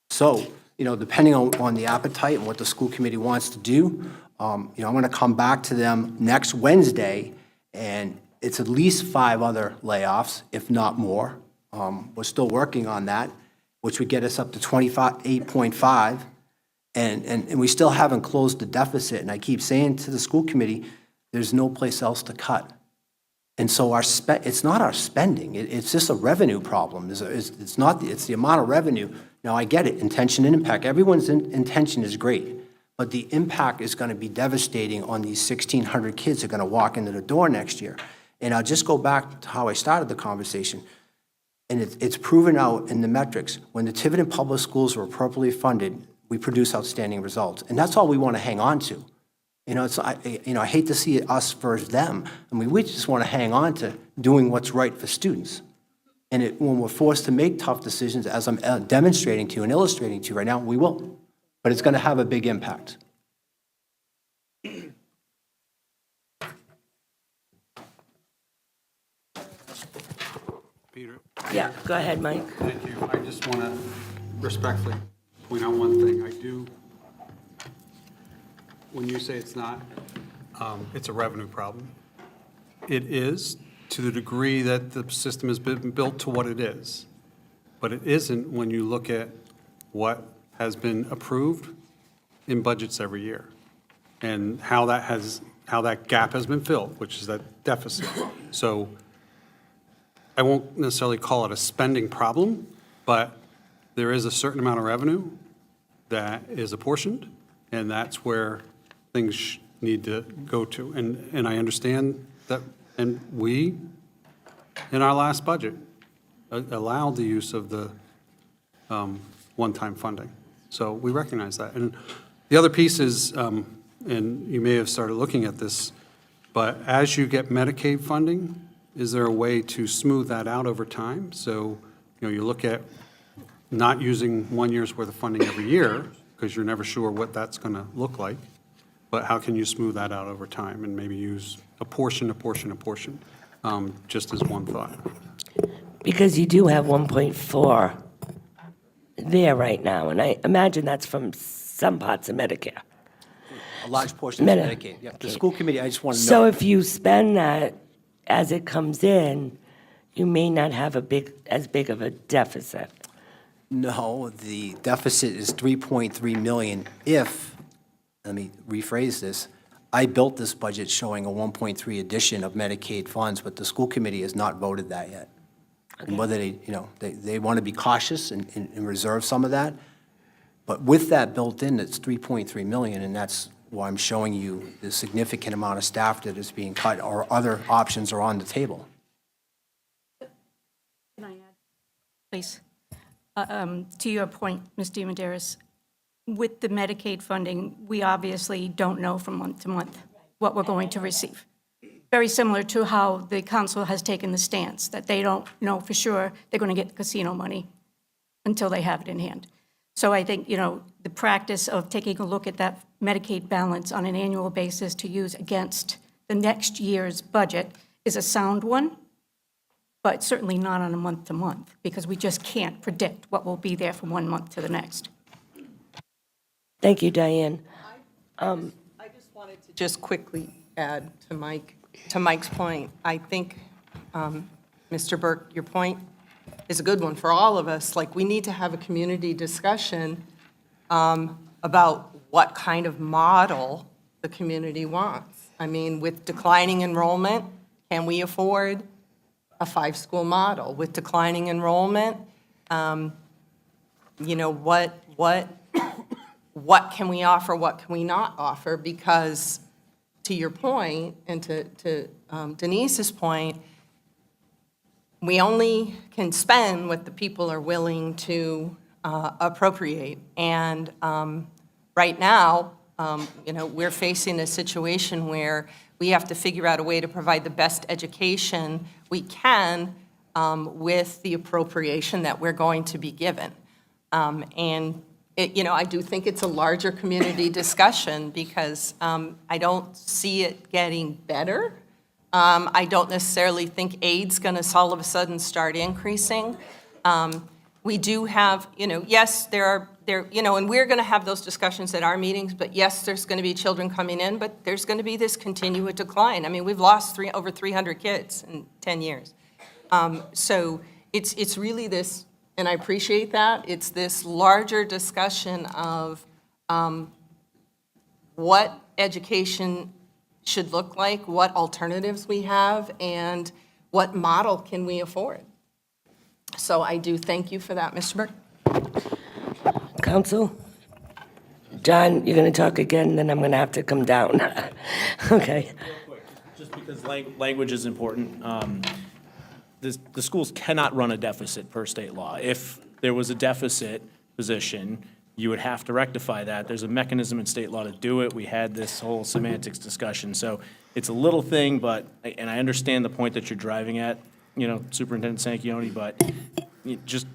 So, depending on the appetite and what the school committee wants to do, I'm going to come back to them next Wednesday, and it's at least 5 other layoffs, if not more. We're still working on that, which would get us up to 8.5, and we still haven't closed the deficit. And I keep saying to the school committee, there's no place else to cut. And so it's not our spending, it's just a revenue problem. It's not, it's the amount of revenue. Now, I get it, intention and impact. Everyone's intention is great, but the impact is going to be devastating on these 1,600 kids that are going to walk into the door next year. And I'll just go back to how I started the conversation. And it's proven out in the metrics. When the Tiverton Public Schools were appropriately funded, we produce outstanding results. And that's all we want to hang on to. I hate to see it us versus them. I mean, we just want to hang on to doing what's right for students. And when we're forced to make tough decisions, as I'm demonstrating to you and illustrating to you right now, we will. But it's going to have a big impact. Peter? Yeah, go ahead, Mike. Thank you. I just want to respectfully point out one thing. When you say it's not, it's a revenue problem. It is to the degree that the system has been built to what it is. But it isn't when you look at what has been approved in budgets every year and how that gap has been filled, which is that deficit. So I won't necessarily call it a spending problem, but there is a certain amount of revenue that is apportioned, and that's where things need to go to. And I understand that, and we, in our last budget, allowed the use of the one-time funding. So we recognize that. And the other piece is, and you may have started looking at this, but as you get Medicaid funding, is there a way to smooth that out over time? So, you look at not using 1 year's worth of funding every year, because you're never sure what that's going to look like, but how can you smooth that out over time and maybe use a portion, just as one thought? Because you do have 1.4 there right now, and I imagine that's from some parts of Medicare. A large portion is Medicaid. Yeah. The school committee, I just want to know. So if you spend that as it comes in, you may not have as big of a deficit. No, the deficit is 3.3 million if, let me rephrase this, I built this budget showing a 1.3 addition of Medicaid funds, but the school committee has not voted that yet. Okay. And whether they want to be cautious and reserve some of that, but with that built in, it's 3.3 million, and that's why I'm showing you the significant amount of staff that is being cut or other options are on the table. Can I add, please? To your point, Ms. deMedeiros, with the Medicaid funding, we obviously don't know from month to month what we're going to receive. Very similar to how the council has taken the stance that they don't know for sure they're going to get the casino money until they have it in hand. So I think, the practice of taking a look at that Medicaid balance on an annual basis to use against the next year's budget is a sound one, but certainly not on a month-to-month, because we just can't predict what will be there from 1 month to the next. Thank you, Diane. I just wanted to just quickly add to Mike's point. I think, Mr. Burke, your point is a good one for all of us. Like, we need to have a community discussion about what kind of model the community wants. I mean, with declining enrollment, can we afford a 5-school model? With declining enrollment, what can we offer, what can we not offer? Because to your point, and to Denise's point, we only can spend what the people are willing to appropriate. And right now, we're facing a situation where we have to figure out a way to provide the best education we can with the appropriation that we're going to be given. And I do think it's a larger community discussion because I don't see it getting better. I don't necessarily think aid's going to all of a sudden start increasing. We do have, yes, and we're going to have those discussions at our meetings, but yes, there's going to be children coming in, but there's going to be this continual decline. I mean, we've lost over 300 kids in 10 years. So it's really this, and I appreciate that, it's this larger discussion of what education should look like, what alternatives we have, and what model can we afford. So I do thank you for that, Mr. Burke. Counsel? John, you're going to talk again, then I'm going to have to come down. Okay. Just because language is important, the schools cannot run a deficit per state law. If there was a deficit position, you would have to rectify that. There's a mechanism in state law to do it. We had this whole semantics discussion. So it's a little thing, but, and I understand the point that you're driving at, Superintendent Sanquioni, but just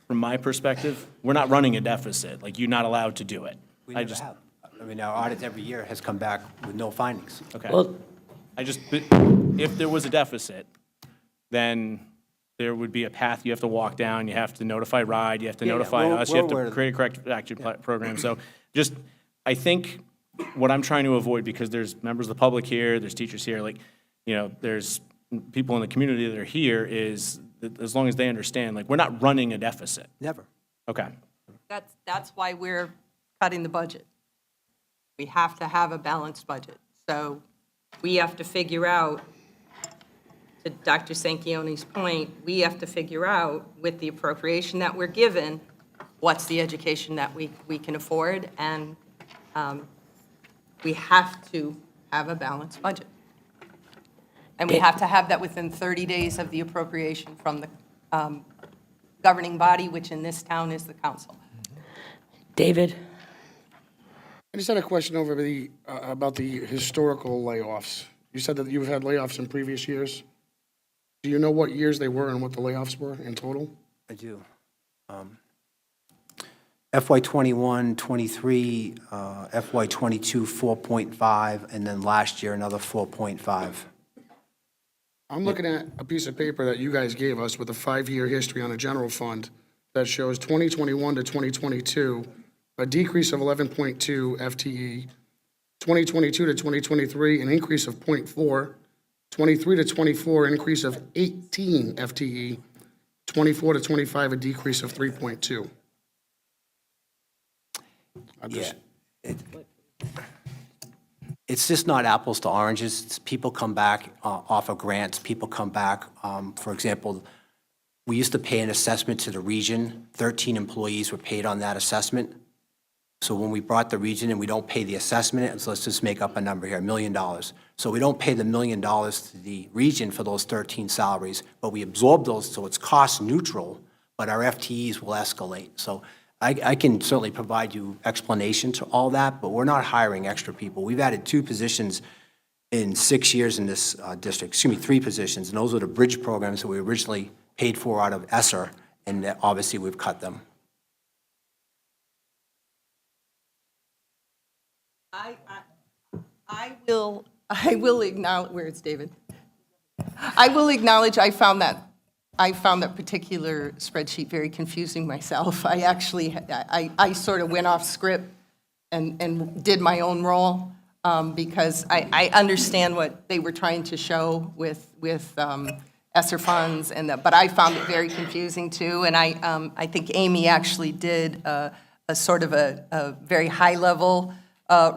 from my perspective, we're not running a deficit. Like, you're not allowed to do it. We never have. I mean, our audit every year has come back with no findings. Okay. Well, If there was a deficit, then there would be a path you have to walk down, you have to notify RIDE, you have to notify us, you have to create a corrective action program. So just, I think what I'm trying to avoid, because there's members of the public here, there's teachers here, there's people in the community that are here, is that as long as they understand, we're not running a deficit. Never. Okay. That's why we're cutting the budget. We have to have a balanced budget. So we have to figure out, to Dr. Sanquioni's point, we have to figure out with the appropriation that we're given, what's the education that we can afford, and we have to have a balanced budget. And we have to have that within 30 days of the appropriation from the governing body, which in this town is the council. David? I just had a question over about the historical layoffs. You said that you've had layoffs in previous years. Do you know what years they were and what the layoffs were in total? I do. FY '21, '23, FY '22, 4.5, and then last year, another 4.5. I'm looking at a piece of paper that you guys gave us with a 5-year history on a general fund that shows 2021 to 2022, a decrease of 11.2 FTE, 2022 to 2023, an increase of 0.4, 23 to 24, an increase of 18 FTE, 24 to 25, a decrease of 3.2. It's just not apples to oranges. People come back off of grants. People come back, for example, we used to pay an assessment to the region. 13 employees were paid on that assessment. So when we brought the region in, we don't pay the assessment, so let's just make up a number here, $1 million. So we don't pay the $1 million to the region for those 13 salaries, but we absorb those so it's cost neutral, but our FTEs will escalate. So I can certainly provide you explanation to all that, but we're not hiring extra people. We've added 2 positions in 6 years in this district, 3 positions, and those are the bridge programs that we originally paid for out of ESSER, and obviously we've cut them. I will acknowledge, where is David? I will acknowledge I found that particular spreadsheet very confusing myself. I actually, I sort of went off script and did my own roll because I understand what they were trying to show with ESSER funds, but I found it very confusing too. And I think Amy actually did a sort of a very high level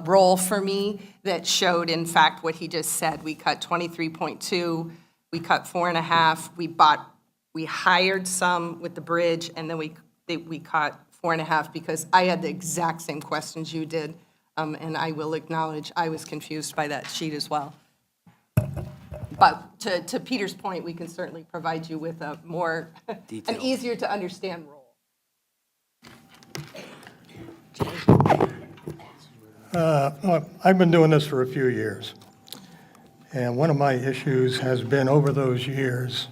role for me that showed, in fact, what he just said. We cut 23.2, we cut 4.5, we hired some with the bridge, and then we cut 4.5 because I had the exact same questions you did, and I will acknowledge I was confused by that sheet as well. But to Peter's point, we can certainly provide you with a more, an easier to understand role. I've been doing this for a few years, and one of my issues has been over those years,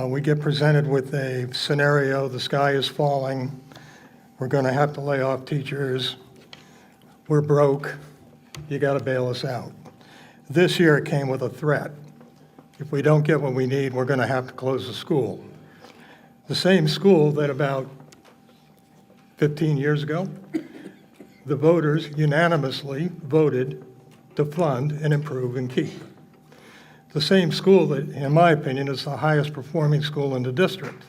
we get presented with a scenario, the sky is falling, we're going to have to lay off teachers, we're broke, you got to bail us out. This year it came with a threat. If we don't get what we need, we're going to have to close the school. The same school that about 15 years ago, the voters unanimously voted to fund and improve and keep. The same school that, in my opinion, is the highest performing school in the district.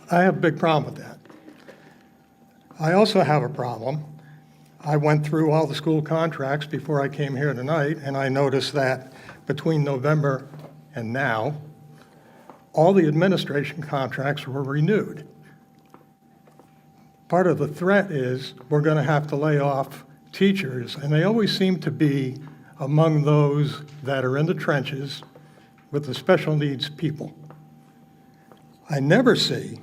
I have a big problem with that. I also have a problem. I went through all the school contracts before I came here tonight, and I noticed that between November and now, all the administration contracts were renewed. Part of the threat is we're going to have to lay off teachers, and they always seem to be among those that are in the trenches with the special needs people. I never see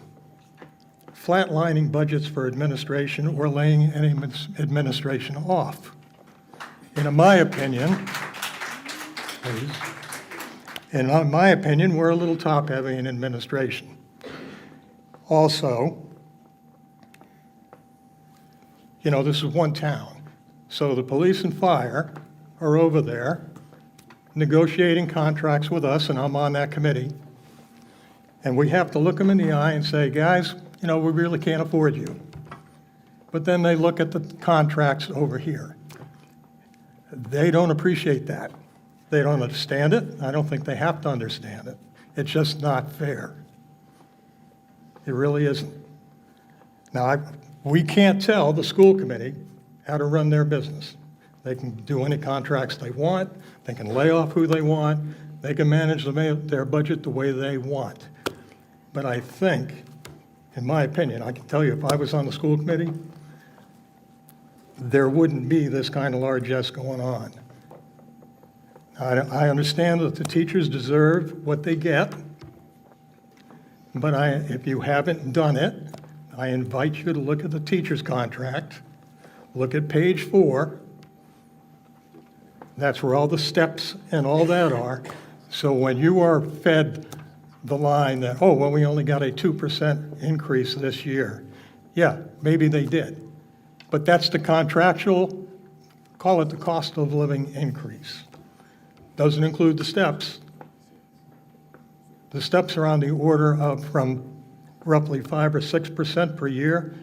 flatlining budgets for administration or laying any administration off. And in my opinion, we're a little top-heavy in administration. Also, you know, this is one town. So the police and fire are over there negotiating contracts with us, and I'm on that committee. And we have to look them in the eye and say, guys, you know, we really can't afford you. But then they look at the contracts over here. They don't appreciate that. They don't understand it. I don't think they have to understand it. It's just not fair. It really isn't. Now, we can't tell the school committee how to run their business. They can do any contracts they want. They can lay off who they want. They can manage their budget the way they want. But I think, in my opinion, I can tell you, if I was on the school committee, there wouldn't be this kind of largesse going on. I understand that the teachers deserve what they get, but if you haven't done it, I invite you to look at the teacher's contract, look at page 4. That's where all the steps and all that are. So when you are fed the line that, oh, well, we only got a 2% increase this year. Yeah, maybe they did. But that's the contractual, call it the cost of living increase. Doesn't include the steps. The steps are on the order of from roughly 5 or 6% per year,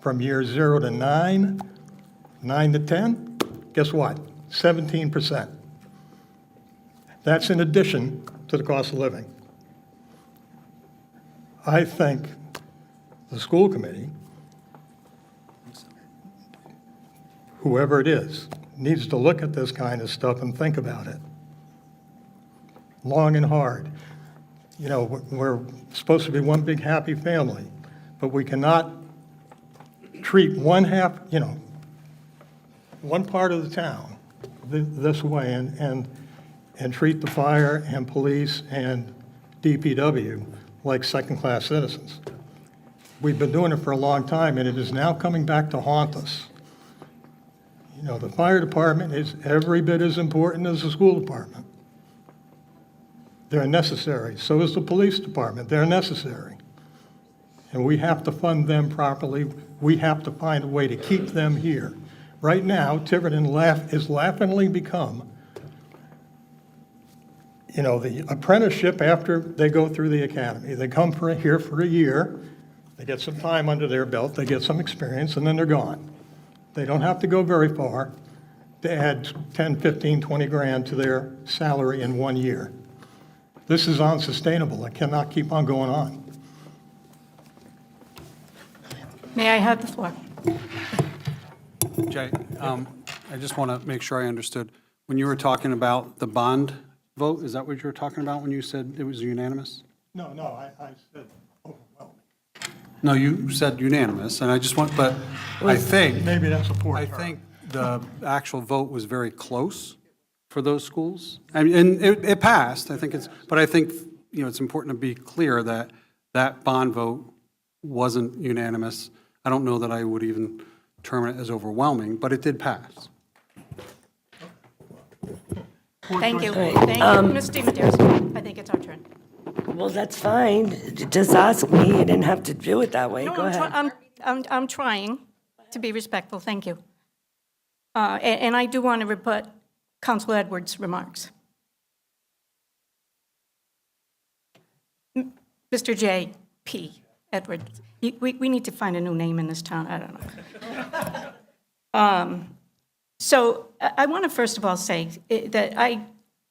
from year 0 to 9, 9 to 10. Guess what? 17%. That's in addition to the cost of living. I think the school committee, whoever it is, needs to look at this kind of stuff and think about it long and hard. You know, we're supposed to be one big happy family, but we cannot treat one part of the town this way and treat the fire and police and DPW like second-class citizens. We've been doing it for a long time, and it is now coming back to haunt us. You know, the fire department is every bit as important as the school department. They're necessary. So is the police department. They're necessary. And we have to fund them properly. We have to find a way to keep them here. Right now, Tiverton is laughingly become, you know, the apprenticeship after they go through the academy. They come here for a year. They get some time under their belt. They get some experience, and then they're gone. They don't have to go very far to add 10, 15, 20 grand to their salary in 1 year. This is unsustainable. It cannot keep on going on. May I have the floor? Jay, I just want to make sure I understood. When you were talking about the bond vote, is that what you were talking about when you said it was unanimous? No, I said overwhelming. No, you said unanimous, and I just want, but I think, Maybe that's a poor I term. think the actual vote was very close for those schools. I mean, and it passed, I think but I think, you know, it's important to be clear that that bond vote wasn't unanimous. I don't know that I would even term it as overwhelming, but it did pass. Thank you. Right. Thank you. Ms. deMedeiros, I think it's our turn. Well, that's fine. Just ask me. You didn't have to do it that way. No, Go ahead. I'm trying to be respectful, thank you. And I do want to rebut Councilor Edwards' remarks. Mr. J.P. Edwards, we need to find a new name in this town, I don't know. So I want to first of all say that I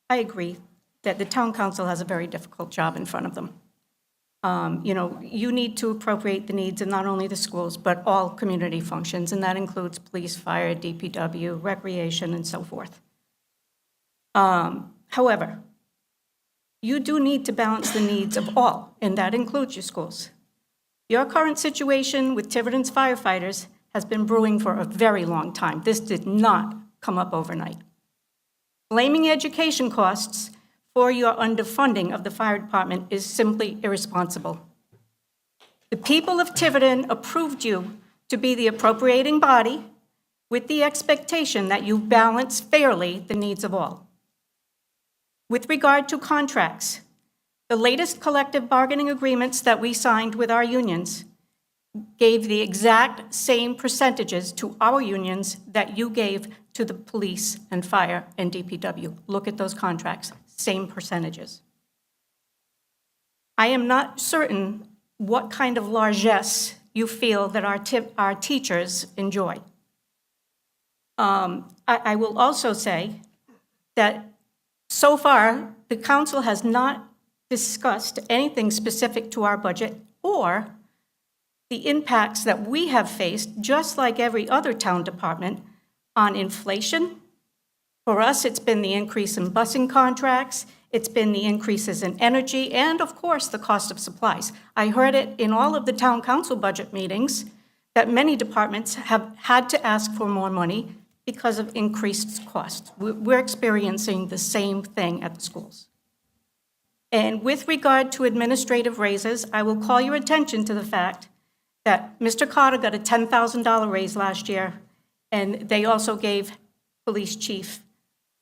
agree that the town council has a very difficult job in front of them. You need to appropriate the needs of not only the schools, but all community functions, and that includes police, fire, DPW, recreation, and so forth. However, you do need to balance the needs of all, and that includes your schools. Your current situation with Tiverton's firefighters has been brewing for a very long time. This did not come up overnight. Blaming education costs for your underfunding of the fire department is simply irresponsible. The people of Tiverton approved you to be the appropriating body with the expectation that you balance fairly the needs of all. With regard to contracts, the latest collective bargaining agreements that we signed with our unions gave the exact same percentages to our unions that you gave to the police and fire and DPW. Look at those contracts, same percentages. I am not certain what kind of largesse you feel that our teachers enjoy. I will also say that so far, the council has not discussed anything specific to our budget or the impacts that we have faced, just like every other town department, on inflation. For us, it's been the increase in busing contracts, it's been the increases in energy, and of course, the cost of supplies. I heard it in all of the town council budget meetings that many departments have had to ask for more money because of increased costs. We're experiencing the same thing at the schools. And with regard to administrative raises, I will call your attention to the fact that Mr. Carter got a $10,000 raise last year, and they also gave the police chief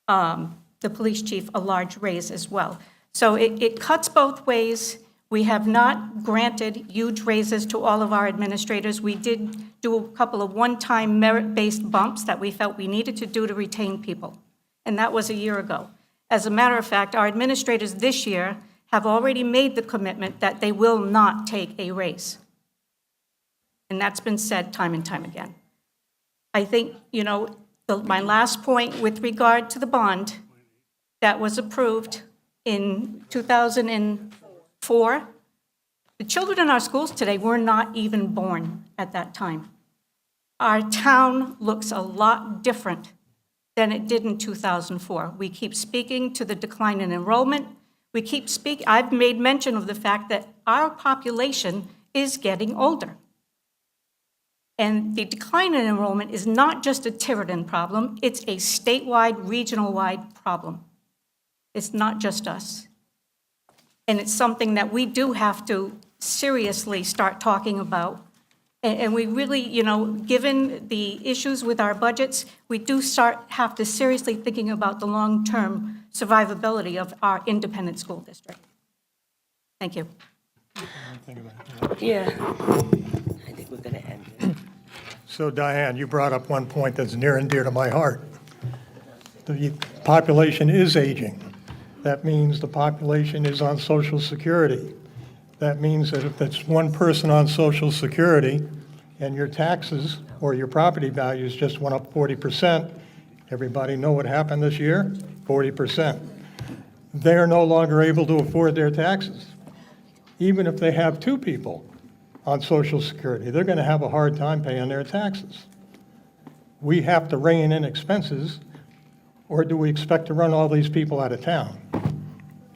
a large raise as well. So it cuts both ways. We have not granted huge raises to all of our administrators. We did do a couple of one-time merit-based bumps that we felt we needed to do to retain people, and that was a year ago. As a matter of fact, our administrators this year have already made the commitment that they will not take a raise. And that's been said time and time again. I think, my last point with regard to the bond that was approved in 2004, the children in our schools today were not even born at that time. Our town looks a lot different than it did in 2004. We keep speaking to the decline in enrollment. I've made mention of the fact that our population is getting older. And the decline in enrollment is not just a Tiverton problem, it's a statewide, regional-wide problem. It's not just us. And it's something that we do have to seriously start talking about. And we really, given the issues with our budgets, we do have to seriously thinking about the long-term survivability of our independent school district. Thank you. Yeah, I think we're going to end it. So Diane, you brought up one point that's near and dear to my heart. The population is aging. That means the population is on Social Security. That means that if it's one person on Social Security and your taxes or your property values just went up 40%, everybody know what happened this year? 40%. They're no longer able to afford their taxes. Even if they have two people on Social Security, they're going to have a hard time paying their taxes. We have to rein in expenses, or do we expect to run all these people out of town?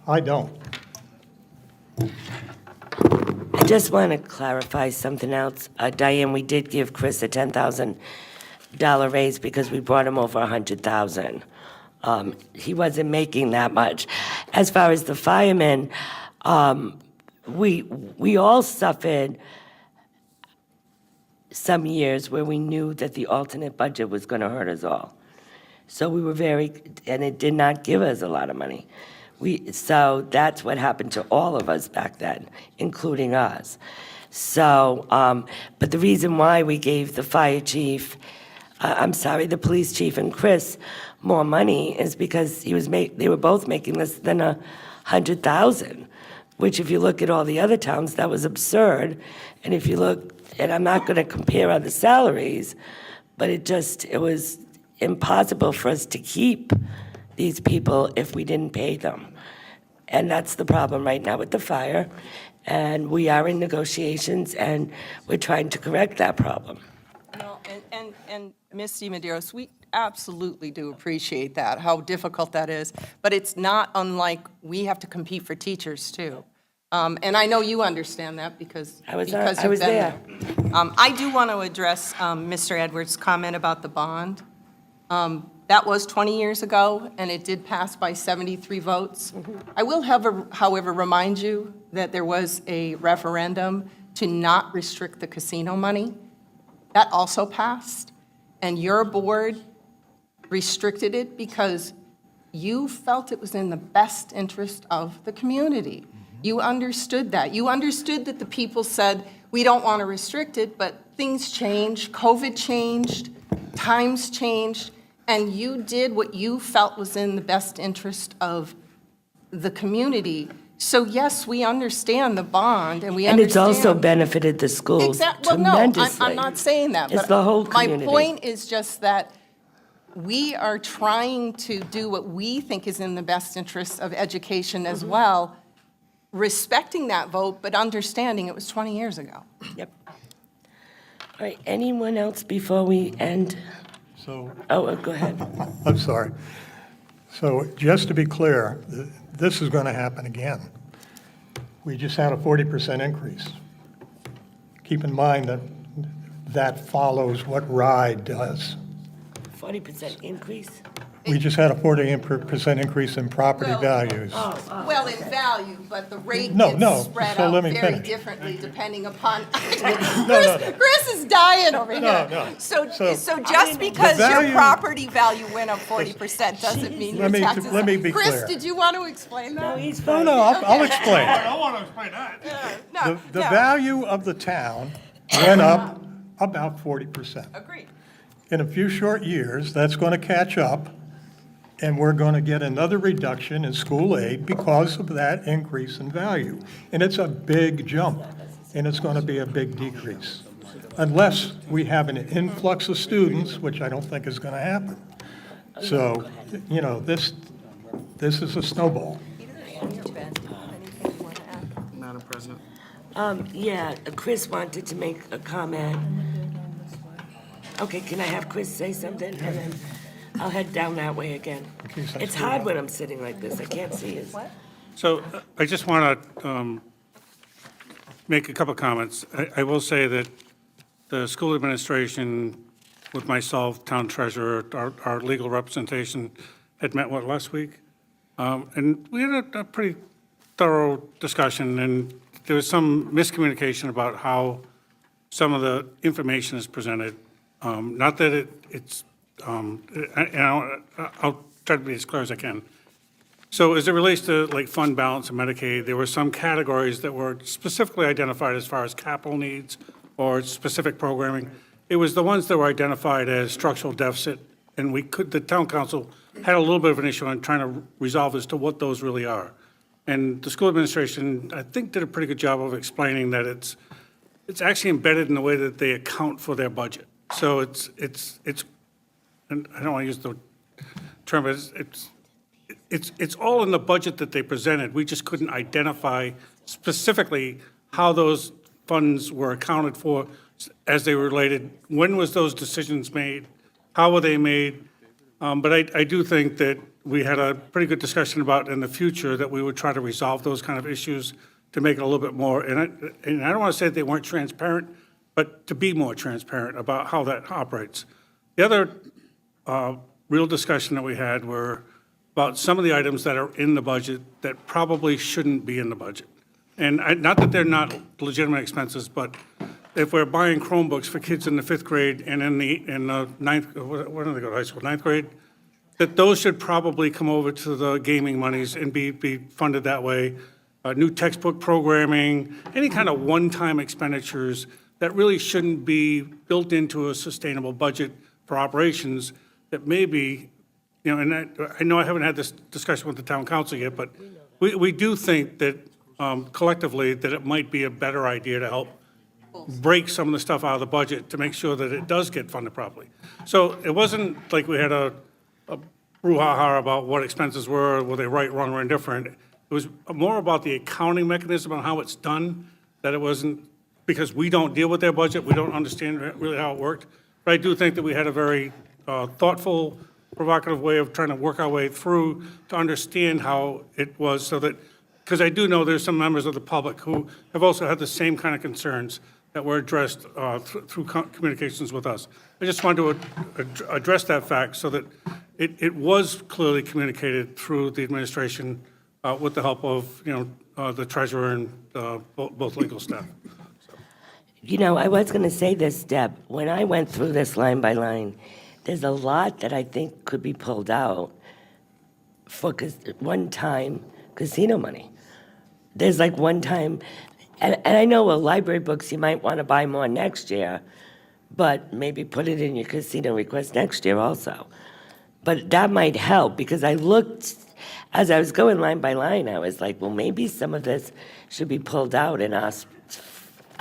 I don't. I just want to clarify something else. Diane, we did give Chris a $10,000 raise because we brought him over $100,000. He wasn't making that much. As far as the firemen, we all suffered some years where we knew that the alternate budget was going to hurt us all. So we were and it did not give us a lot of money. So that's what happened to all of us back then, including us. So, but the reason why we gave the fire chief, the police chief and Chris more money is because they were both making less than $100,000, which if you look at all the other towns, that was absurd. And if you look, and I'm not going to compare other salaries, but it was impossible for us to keep these people if we didn't pay them. And that's the problem right now with the fire. And we are in negotiations, and we're trying to correct that problem. No, and Ms. deMedeiros, we absolutely do appreciate that, how difficult that is. But it's not unlike we have to compete for teachers, too. And I know you understand that because I was you've been there. I do want to address Mr. Edwards' comment about the bond. That was 20 years ago, and it did pass by 73 votes. I will, however, remind you that there was a referendum to not restrict the casino money. That also passed, and your board restricted it because you felt it was in the best interest of the community. You understood that. You understood that the people said, we don't want to restrict it, but things changed, COVID changed, times changed, and you did what you felt was in the best interest of the community. So yes, we understand the bond, and we And it's understand. also benefited the schools Well, no, tremendously. I'm not saying that. It's but the whole community. My point is just that we are trying to do what we think is in the best interest of education as well, respecting that vote, but understanding it was 20 years ago. Yep. All right, anyone else before we end? So, Go ahead. I'm sorry. So just to be clear, this is going to happen again. We just had a 40% increase. Keep in mind that that follows what RIGL does. 40% increase? We just had a 40% increase in property Well- values. Well, in value, but the rate No, no, gets spread so out let me very finish. differently depending upon, no. Chris is dying over No, here. no. So So- just because your value- property value went up 40% doesn't mean your Let me- taxes. let me be Chris, clear. did you want to explain that? He's No, fine. no, I'll explain. I want to explain that. No, The no. value of the town went up about 40%. Agreed. In a few short years, that's going to catch up, and we're going to get another reduction in school aid because of that increase in value. And it's a big jump, and it's going to be a big decrease, unless we have an influx of students, which I don't think is going to happen. So, this is a snowball. Madam President. Yeah, Chris wanted to make a comment. Okay, can I have Chris say something? And then I'll head down that way again. It's hard when I'm sitting like this. I can't see his. So I just want to make a couple comments. I will say that the school administration, with myself, town treasurer, our legal representation, had met, last week? And we had a pretty thorough discussion, and there was some miscommunication about how some of the information is presented. Not that it's, I'll try to be as clear as I can. So as it relates to like fund balance and Medicaid, there were some categories that were specifically identified as far as capital needs or specific programming. It was the ones that were identified as structural deficit, and the town council had a little bit of an issue on trying to resolve as to what those really are. And the school administration, I think, did a pretty good job of explaining that it's actually embedded in the way that they account for their budget. So it's, and I don't want to use the term, but it's all in the budget that they presented. We just couldn't identify specifically how those funds were accounted for as they were related. When was those decisions made? How were they made? But I do think that we had a pretty good discussion about in the future that we would try to resolve those kind of issues to make it a little bit more, and I don't want to say they weren't transparent, but to be more transparent about how that operates. The other real discussion that we had were about some of the items that are in the budget that probably shouldn't be in the budget. And not that they're not legitimate expenses, but if we're buying Chromebooks for kids in the 5th grade and in the ninth, when do they go to high school, 9th grade? That those should probably come over to the gaming monies and be funded that way. New textbook programming, any kind of one-time expenditures that really shouldn't be built into a sustainable budget for operations that maybe, and I know I haven't had this discussion with the town council yet, but we do think that collectively that it might be a better idea to help break some of the stuff out of the budget to make sure that it does get funded properly. So it wasn't like we had a brouhaha about what expenses were they right, wrong, or indifferent. It was more about the accounting mechanism and how it's done, that it wasn't, because we don't deal with their budget, we don't understand really how it worked. But I do think that we had a very thoughtful, provocative way of trying to work our way through to understand how it was, so that, because I do know there's some members of the public who have also had the same kind of concerns that were addressed through communications with us. I just wanted to address that fact so that it was clearly communicated through the administration with the help of, the treasurer and both legal staff. I was going to say this, Deb. When I went through this line by line, there's a lot that I think could be pulled out for one-time casino money. There's like one-time, and I know library books, you might want to buy more next year, but maybe put it in your casino request next year also. But that might help, because I looked, as I was going line by line, I was like, well, maybe some of this should be pulled out and asked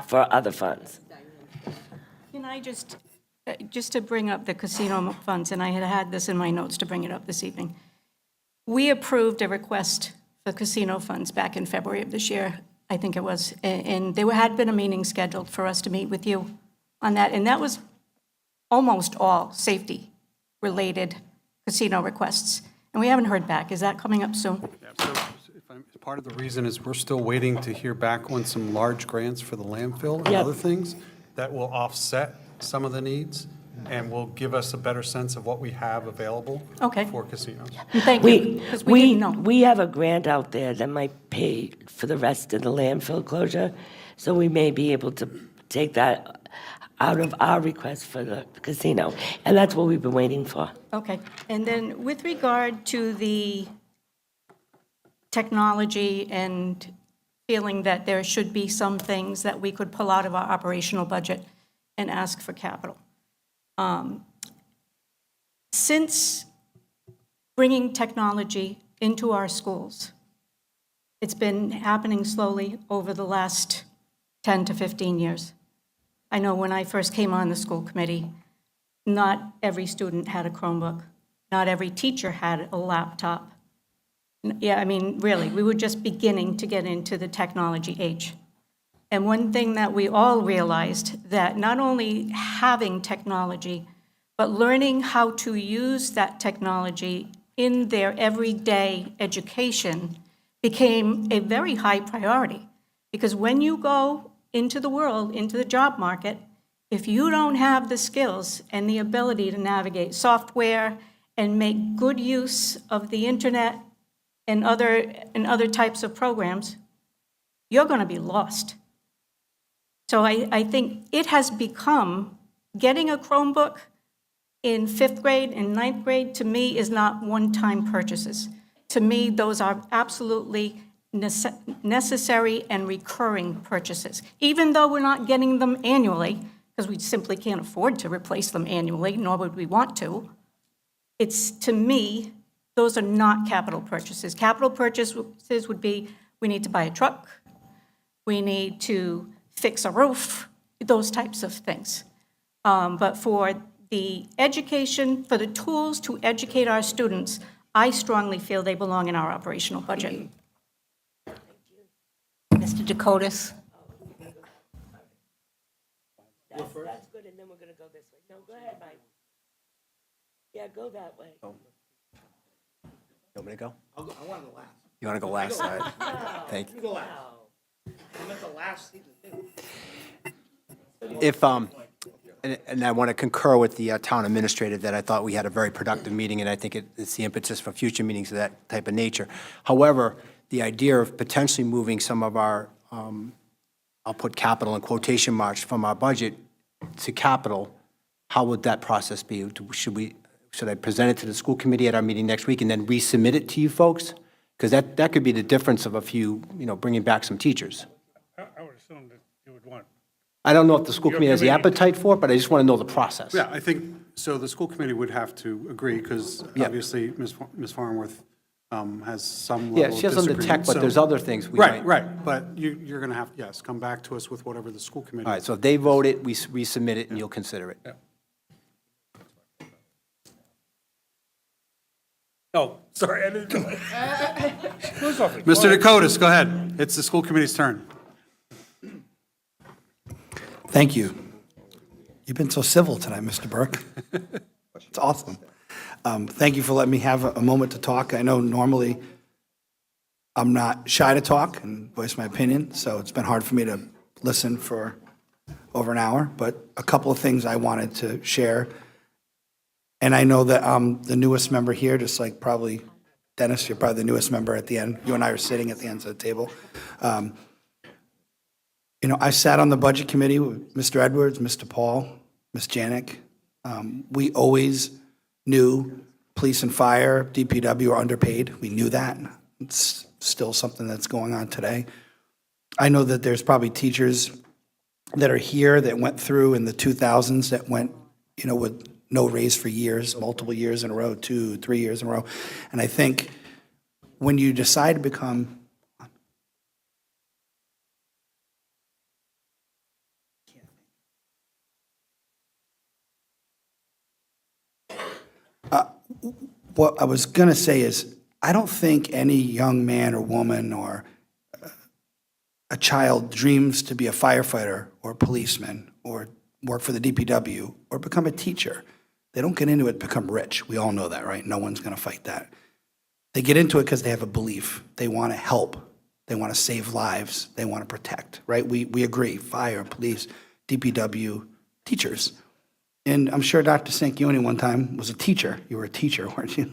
for other funds. Can I just to bring up the casino funds, and I had this in my notes to bring it up this evening. We approved a request for casino funds back in February of this year, I think it was, and there had been a meeting scheduled for us to meet with you on that, and that was almost all safety-related casino requests, and we haven't heard back. Is that coming up soon? Part of the reason is we're still waiting to hear back on some large grants for the landfill and Yep. other things that will offset some of the needs and will give us a better sense of what we have available Okay. for casinos. Thank you, because we didn't know. We have a grant out there that might pay for the rest of the landfill closure, so we may be able to take that out of our request for the casino, and that's what we've been waiting for. Okay, and then with regard to the technology and feeling that there should be some things that we could pull out of our operational budget and ask for capital. Since bringing technology into our schools, it's been happening slowly over the last 10 to 15 years. I know when I first came on the school committee, not every student had a Chromebook. Not every teacher had a laptop. Yeah, I mean, really, we were just beginning to get into the technology age. And one thing that we all realized, that not only having technology, but learning how to use that technology in their everyday education became a very high priority. Because when you go into the world, into the job market, if you don't have the skills and the ability to navigate software and make good use of the internet and other types of programs, you're going to be lost. So I think it has become, getting a Chromebook in 5th grade and 9th grade, to me, is not one-time purchases. To me, those are absolutely necessary and recurring purchases, even though we're not getting them annually, because we simply can't afford to replace them annually, nor would we want to. It's, to me, those are not capital purchases. Capital purchases would be, we need to buy a truck, we need to fix a roof, those types of things. But for the education, for the tools to educate our students, I strongly feel they belong in our operational budget. Mr. Dakotas? That's good, and then we're going to go this way. No, go ahead, Mike. Yeah, go that way. You want me to go? I want to go last. You want to go last? All right. Thank you. Go last. I'm at the last seat to do. If, and I want to concur with the town administrator that I thought we had a very productive meeting, and I think it's the impetus for future meetings of that type of nature. However, the idea of potentially moving some of our, I'll put capital in quotation marks, from our budget to capital, how would that process be? Should I present it to the school committee at our meeting next week and then resubmit it to you folks? Because that could be the difference of a few, bringing back some teachers. I would assume that you would want. I don't know if the school Your committee has the committee. appetite for it, but I just want to know the process. Yeah, I think, so the school committee would have to agree, because Yeah. obviously Ms. Farnworth has some Yeah, level she of has on the tech, disagreement, but so- there's other things we Right, might. right, but you're going to have, yes, come back to us with whatever the school committee. All right, so if they vote it, we resubmit it, and you'll consider it. Yeah. Oh, sorry, I didn't know. Mr. Dakotas, go ahead. It's the school committee's turn. Thank you. You've been so civil tonight, Mr. Burke. It's awesome. Thank you for letting me have a moment to talk. I know normally I'm not shy to talk and voice my opinion, so it's been hard for me to listen for over an hour, but a couple of things I wanted to share. And I know that I'm the newest member here, just like probably Dennis, you're probably the newest member at the end. You and I are sitting at the ends of the table. You know, I sat on the budget committee with Mr. Edwards, Mr. Paul, Ms. Janik. We always knew police and fire, DPW are underpaid. We knew that. It's still something that's going on today. I know that there's probably teachers that are here that went through in the 2000s that went, you know, with no raise for years, multiple years in a row, 2, 3 years in a row. And I think when you decide to become what I was going to say is, I don't think any young man or woman or a child dreams to be a firefighter or a policeman or work for the DPW or become a teacher. They don't get into it to become rich. We all know that, right? No one's going to fight that. They get into it because they have a belief. They want to help. They want to save lives. They want to protect, right? We agree. Fire, police, DPW, teachers. And I'm sure Dr. Sanquioni one time was a teacher. You were a teacher, weren't you?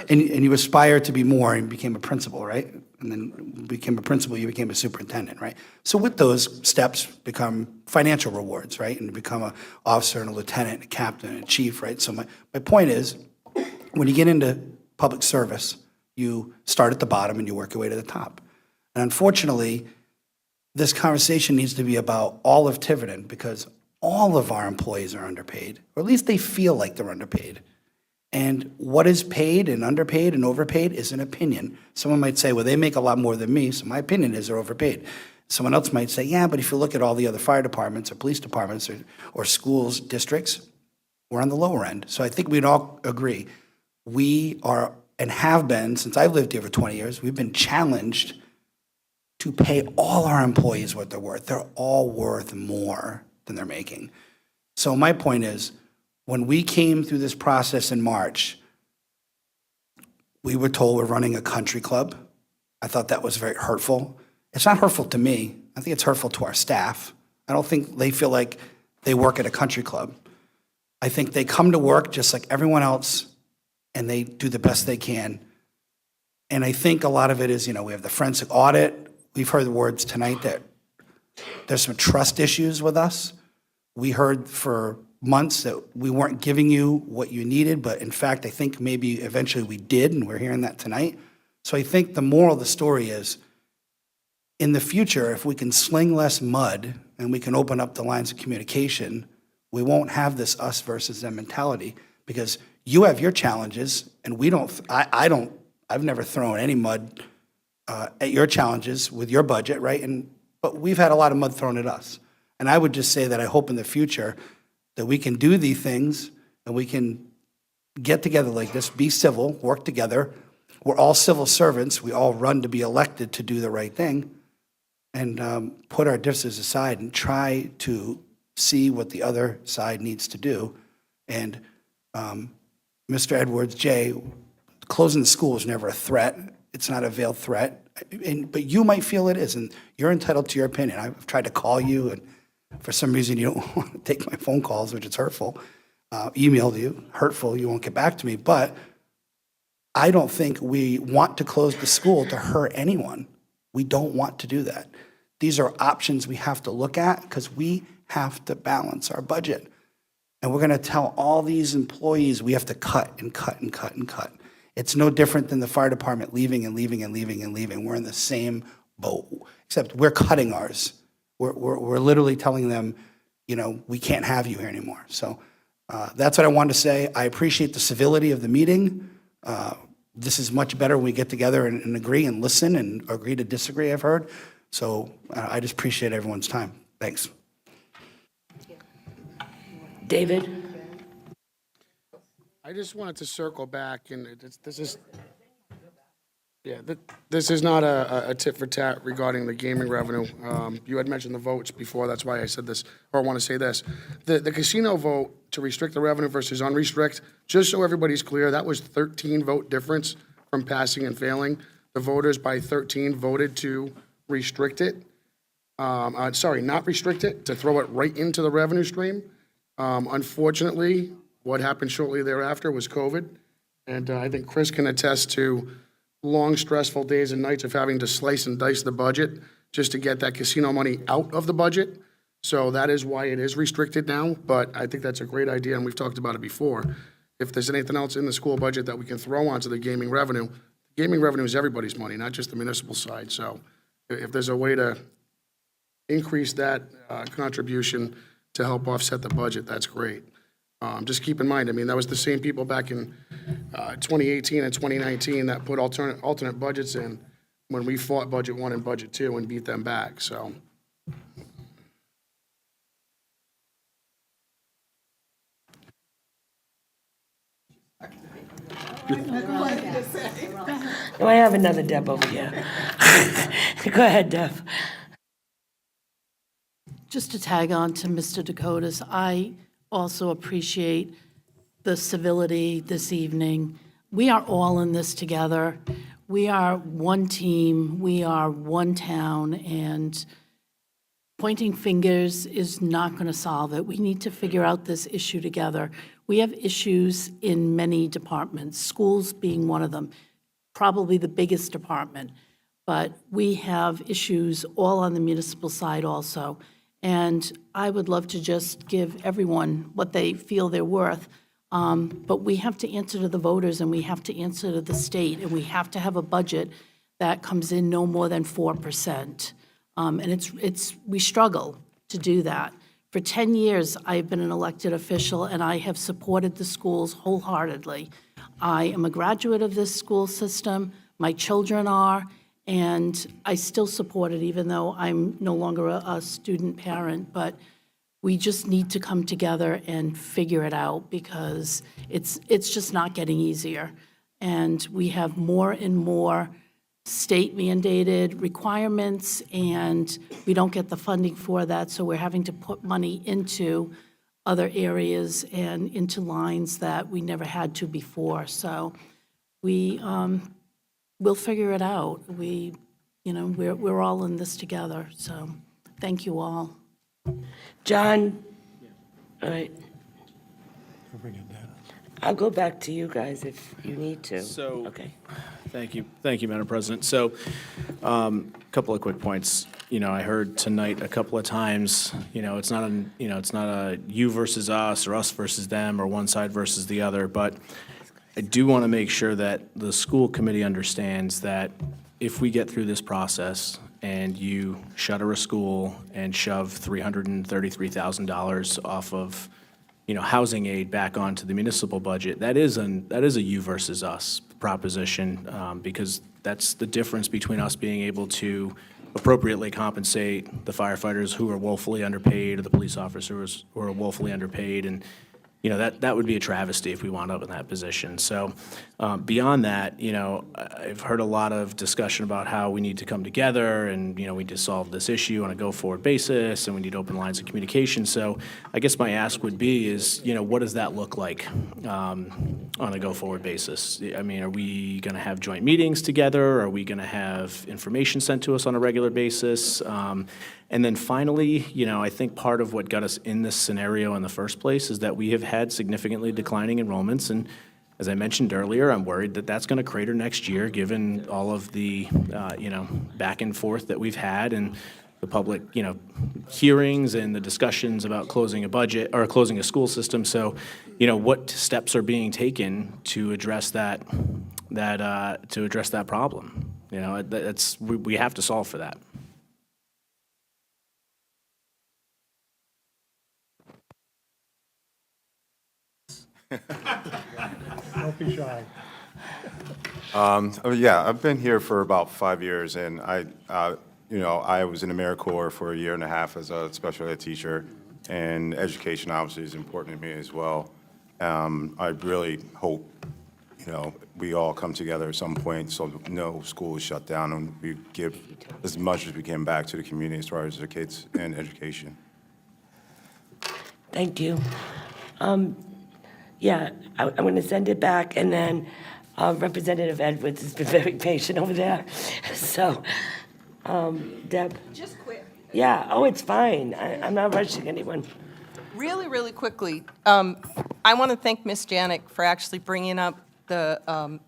And you aspired to be more and became a principal, right? And then became a principal, you became a superintendent, right? So with those steps become financial rewards, right? And you become an officer and a lieutenant, a captain, a chief, right? So my point is, when you get into public service, you start at the bottom and you work your way to the top. And unfortunately, this conversation needs to be about all of Tiverton because all of our employees are underpaid, or at least they feel like they're underpaid. And what is paid and underpaid and overpaid is an opinion. Someone might say, well, they make a lot more than me, so my opinion is they're overpaid. Someone else might say, yeah, but if you look at all the other fire departments or police departments or schools, districts, we're on the lower end. So I think we'd all agree. We are and have been, since I've lived here for 20 years, we've been challenged to pay all our employees what they're worth. They're all worth more than they're making. So my point is, when we came through this process in March, we were told we're running a country club. I thought that was very hurtful. It's not hurtful to me. I think it's hurtful to our staff. I don't think they feel like they work at a country club. I think they come to work just like everyone else, and they do the best they can. And I think a lot of it is, you know, we have the forensic audit. We've heard the words tonight that there's some trust issues with us. We heard for months that we weren't giving you what you needed, but in fact, I think maybe eventually we did, and we're hearing that tonight. So I think the moral of the story is, in the future, if we can sling less mud and we can open up the lines of communication, we won't have this us versus them mentality, because you have your challenges, and we don't, I've never thrown any mud at your challenges with your budget, right? But we've had a lot of mud thrown at us. And I would just say that I hope in the future that we can do these things and we can get together like this, be civil, work together. We're all civil servants. We all run to be elected to do the right thing, and put our differences aside and try to see what the other side needs to do. And Mr. Edwards, Jay, closing the school is never a threat. It's not a veiled threat. But you might feel it is, and you're entitled to your opinion. I've tried to call you, and for some reason you don't want to take my phone calls, which is hurtful. Emailed you, hurtful, you won't get back to me. But I don't think we want to close the school to hurt anyone. We don't want to do that. These are options we have to look at because we have to balance our budget. And we're going to tell all these employees we have to cut and cut and cut and cut. It's no different than the fire department leaving and leaving and leaving and leaving. We're in the same boat, except we're cutting ours. We're literally telling them, you know, we can't have you here anymore. So that's what I wanted to say. I appreciate the civility of the meeting. This is much better when we get together and agree and listen and agree to disagree, I've heard. So I just appreciate everyone's time. Thanks. David? I just wanted to circle back, and this is, yeah, this is not a tit for tat regarding the gaming revenue. You had mentioned the votes before, that's why I said this, or I want to say this. The casino vote to restrict the revenue versus unrestrict, just so everybody's clear, that was 13 vote difference from passing and failing. The voters by 13 voted to restrict it. Sorry, not restrict it, to throw it right into the revenue stream. Unfortunately, what happened shortly thereafter was COVID. And I think Chris can attest to long, stressful days and nights of having to slice and dice the budget just to get that casino money out of the budget. So that is why it is restricted now, but I think that's a great idea, and we've talked about it before. If there's anything else in the school budget that we can throw onto the gaming revenue is everybody's money, not just the municipal side. So if there's a way to increase that contribution to help offset the budget, that's great. Just keep in mind, I mean, that was the same people back in 2018 and 2019 that put alternate budgets in when we fought Budget 1 and Budget 2 and beat them back, so. No, I have another Deb over here. Go ahead, Deb. Just to tag on to Mr. Dakota's, I also appreciate the civility this evening. We are all in this together. We are one team, we are one town, and pointing fingers is not going to solve it. We need to figure out this issue together. We have issues in many departments, schools being one of them, probably the biggest department. But we have issues all on the municipal side also. And I would love to just give everyone what they feel they're worth. But we have to answer to the voters, and we have to answer to the state, and we have to have a budget that comes in no more than 4%. And we struggle to do that. For 10 years, I've been an elected official, and I have supported the schools wholeheartedly. I am a graduate of this school system, my children are, and I still support it, even though I'm no longer a student parent. But we just need to come together and figure it out, because it's just not getting easier. And we have more and more state-mandated requirements, and we don't get the funding for that, so we're having to put money into other areas and into lines that we never had to before. So we'll figure it out. We're all in this together, so thank you all. John, all right. I'll go back to you guys if you need to. So- Okay. Thank you, Madam President. So, a couple of quick points. I heard tonight a couple of times, it's not a you versus us or us versus them or one side versus the other, but I do want to make sure that the school committee understands that if we get through this process and you shutter a school and shove $333,000 off of, housing aid back onto the municipal budget, that is a you versus us proposition, because that's the difference between us being able to appropriately compensate the firefighters who are woefully underpaid or the police officers who are woefully underpaid. And, that would be a travesty if we wound up in that position. So beyond that, I've heard a lot of discussion about how we need to come together and, we need to solve this issue on a go-forward basis, and we need open lines of communication. So I guess my ask would be is, what does that look like on a go-forward basis? I mean, are we going to have joint meetings together? Are we going to have information sent to us on a regular basis? And then finally, I think part of what got us in this scenario in the first place is that we have had significantly declining enrollments. And as I mentioned earlier, I'm worried that that's going to crater next year, given all of the, back and forth that we've had and the public, hearings and the discussions about closing a budget or closing a school system. So, what steps are being taken to address that problem? We have to solve for that. Don't be shy. Yeah, I've been here for about 5 years, and I was in the AmeriCorps for a year and a half as a special ed teacher, and education obviously is important to me as well. I really hope, we all come together at some point so no school is shut down and we give as much as we can back to the community as far as the kids and education. Thank you. Yeah, I'm going to send it back, and then Representative Edwards has been very patient over there. So, Deb? Just quick. Yeah, oh, it's fine. I'm not rushing anyone. Really, really quickly, I want to thank Ms. Janik for actually bringing up the,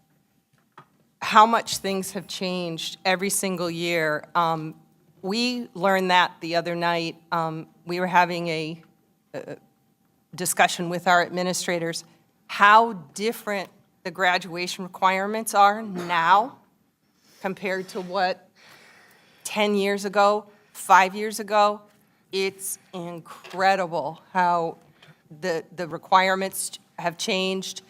how much things have changed every single year. We learned that the other night. We were having a discussion with our administrators, how different the graduation requirements are now compared to what 10 years ago, 5 years ago. It's incredible how the requirements have changed.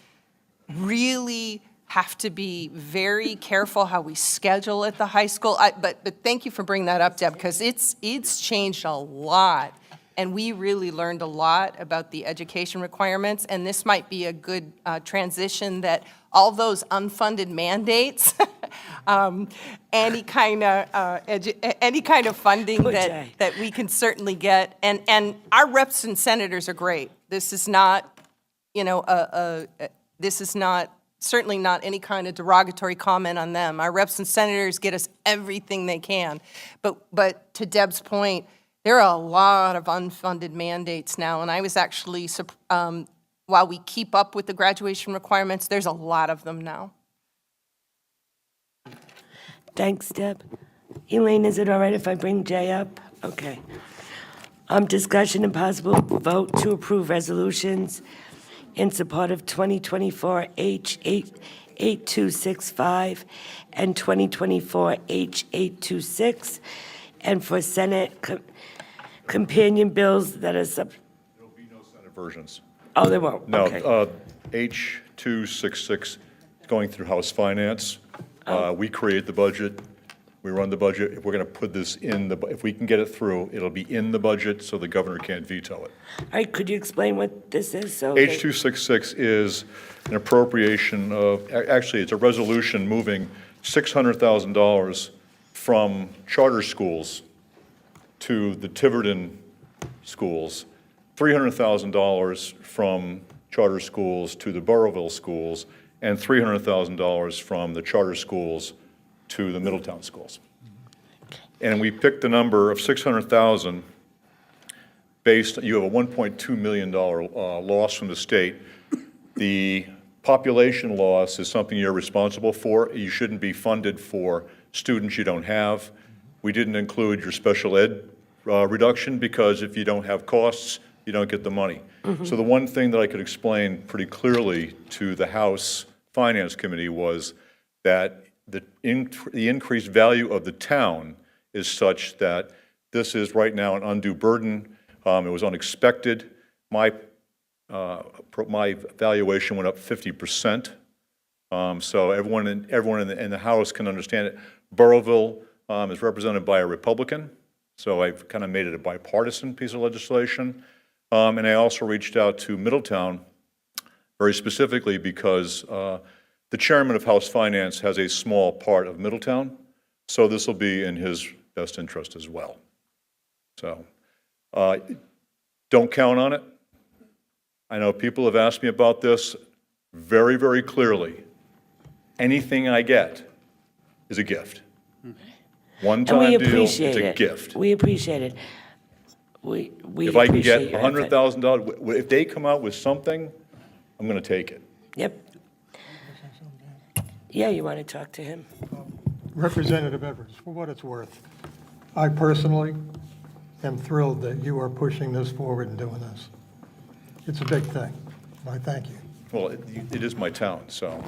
Really have to be very careful how we schedule at the high school. But thank you for bringing that up, Deb, because it's changed a lot. And we really learned a lot about the education requirements, and this might be a good transition that all those unfunded mandates, any kind of funding that we can certainly get, and our reps and senators are great. This is not, this is not, certainly not any kind of derogatory comment on them. Our reps and senators get us everything they can. But to Deb's point, there are a lot of unfunded mandates now, and I was actually, while we keep up with the graduation requirements, there's a lot of them now. Thanks, Deb. Elaine, is it all right if I bring Jay up? Okay. Discussion and possible vote to approve resolutions in support of 2024 H8265 and 2024 H826, and for Senate companion bills that are There'll be no Senate versions. Oh, there won't? No, Okay. H266 going through House Finance. We create the budget, we run the budget. If we're going to put this in if we can get it through, it'll be in the budget so the governor can't veto it. All right, could you explain what this is? H266 is an appropriation of, actually, it's a resolution moving $600,000 from charter schools to the Tiverton schools, $300,000 from charter schools to the Burrowville schools, and $300,000 from the charter schools to the Middletown schools. And we picked the number of $600,000 based, you have a $1.2 million loss from the state. The population loss is something you're responsible for. You shouldn't be funded for students you don't have. We didn't include your special ed reduction because if you don't have costs, you don't get the money. So the one thing that I could explain pretty clearly to the House Finance Committee was that the increased value of the town is such that this is right now an undue burden. It was unexpected. My valuation went up 50%. So everyone in the House can understand it. Burrowville is represented by a Republican, so I've kind of made it a bipartisan piece of legislation. And I also reached out to Middletown very specifically because the chairman of House Finance has a small part of Middletown, so this will be in his best interest as well. So don't count on it. I know people have asked me about this very, very clearly. Anything I get is a gift. One-time deal, it's a gift. We appreciate it. We If I can appreciate get your effort. $100,000, if they come out with something, I'm going to take it. Yep. Yeah, you want to talk to him? Representative Edwards, for what it's worth, I personally am thrilled that you are pushing this forward and doing this. It's a big thing. I thank you. Well, it is my town, so,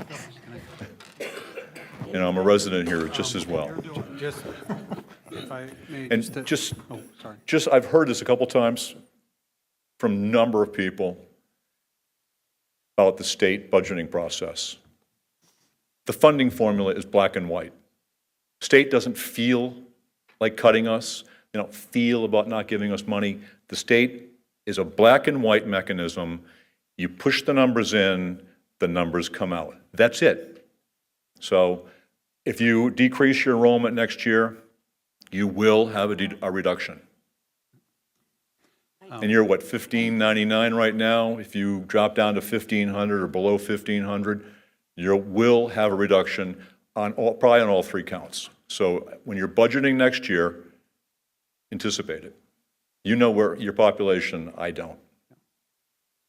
I'm a resident here just as well. Just, if I may, And sorry. I've heard this a couple times from a number of people about the state budgeting process. The funding formula is black and white. State doesn't feel like cutting us. They don't feel about not giving us money. The state is a black and white mechanism. You push the numbers in, the numbers come out. That's it. So if you decrease your enrollment next year, you will have a reduction. And you're what, 1599 right now? If you drop down to 1500 or below 1500, you will have a reduction on probably on all three counts. So when you're budgeting next year, anticipate it. You know where your population, I don't.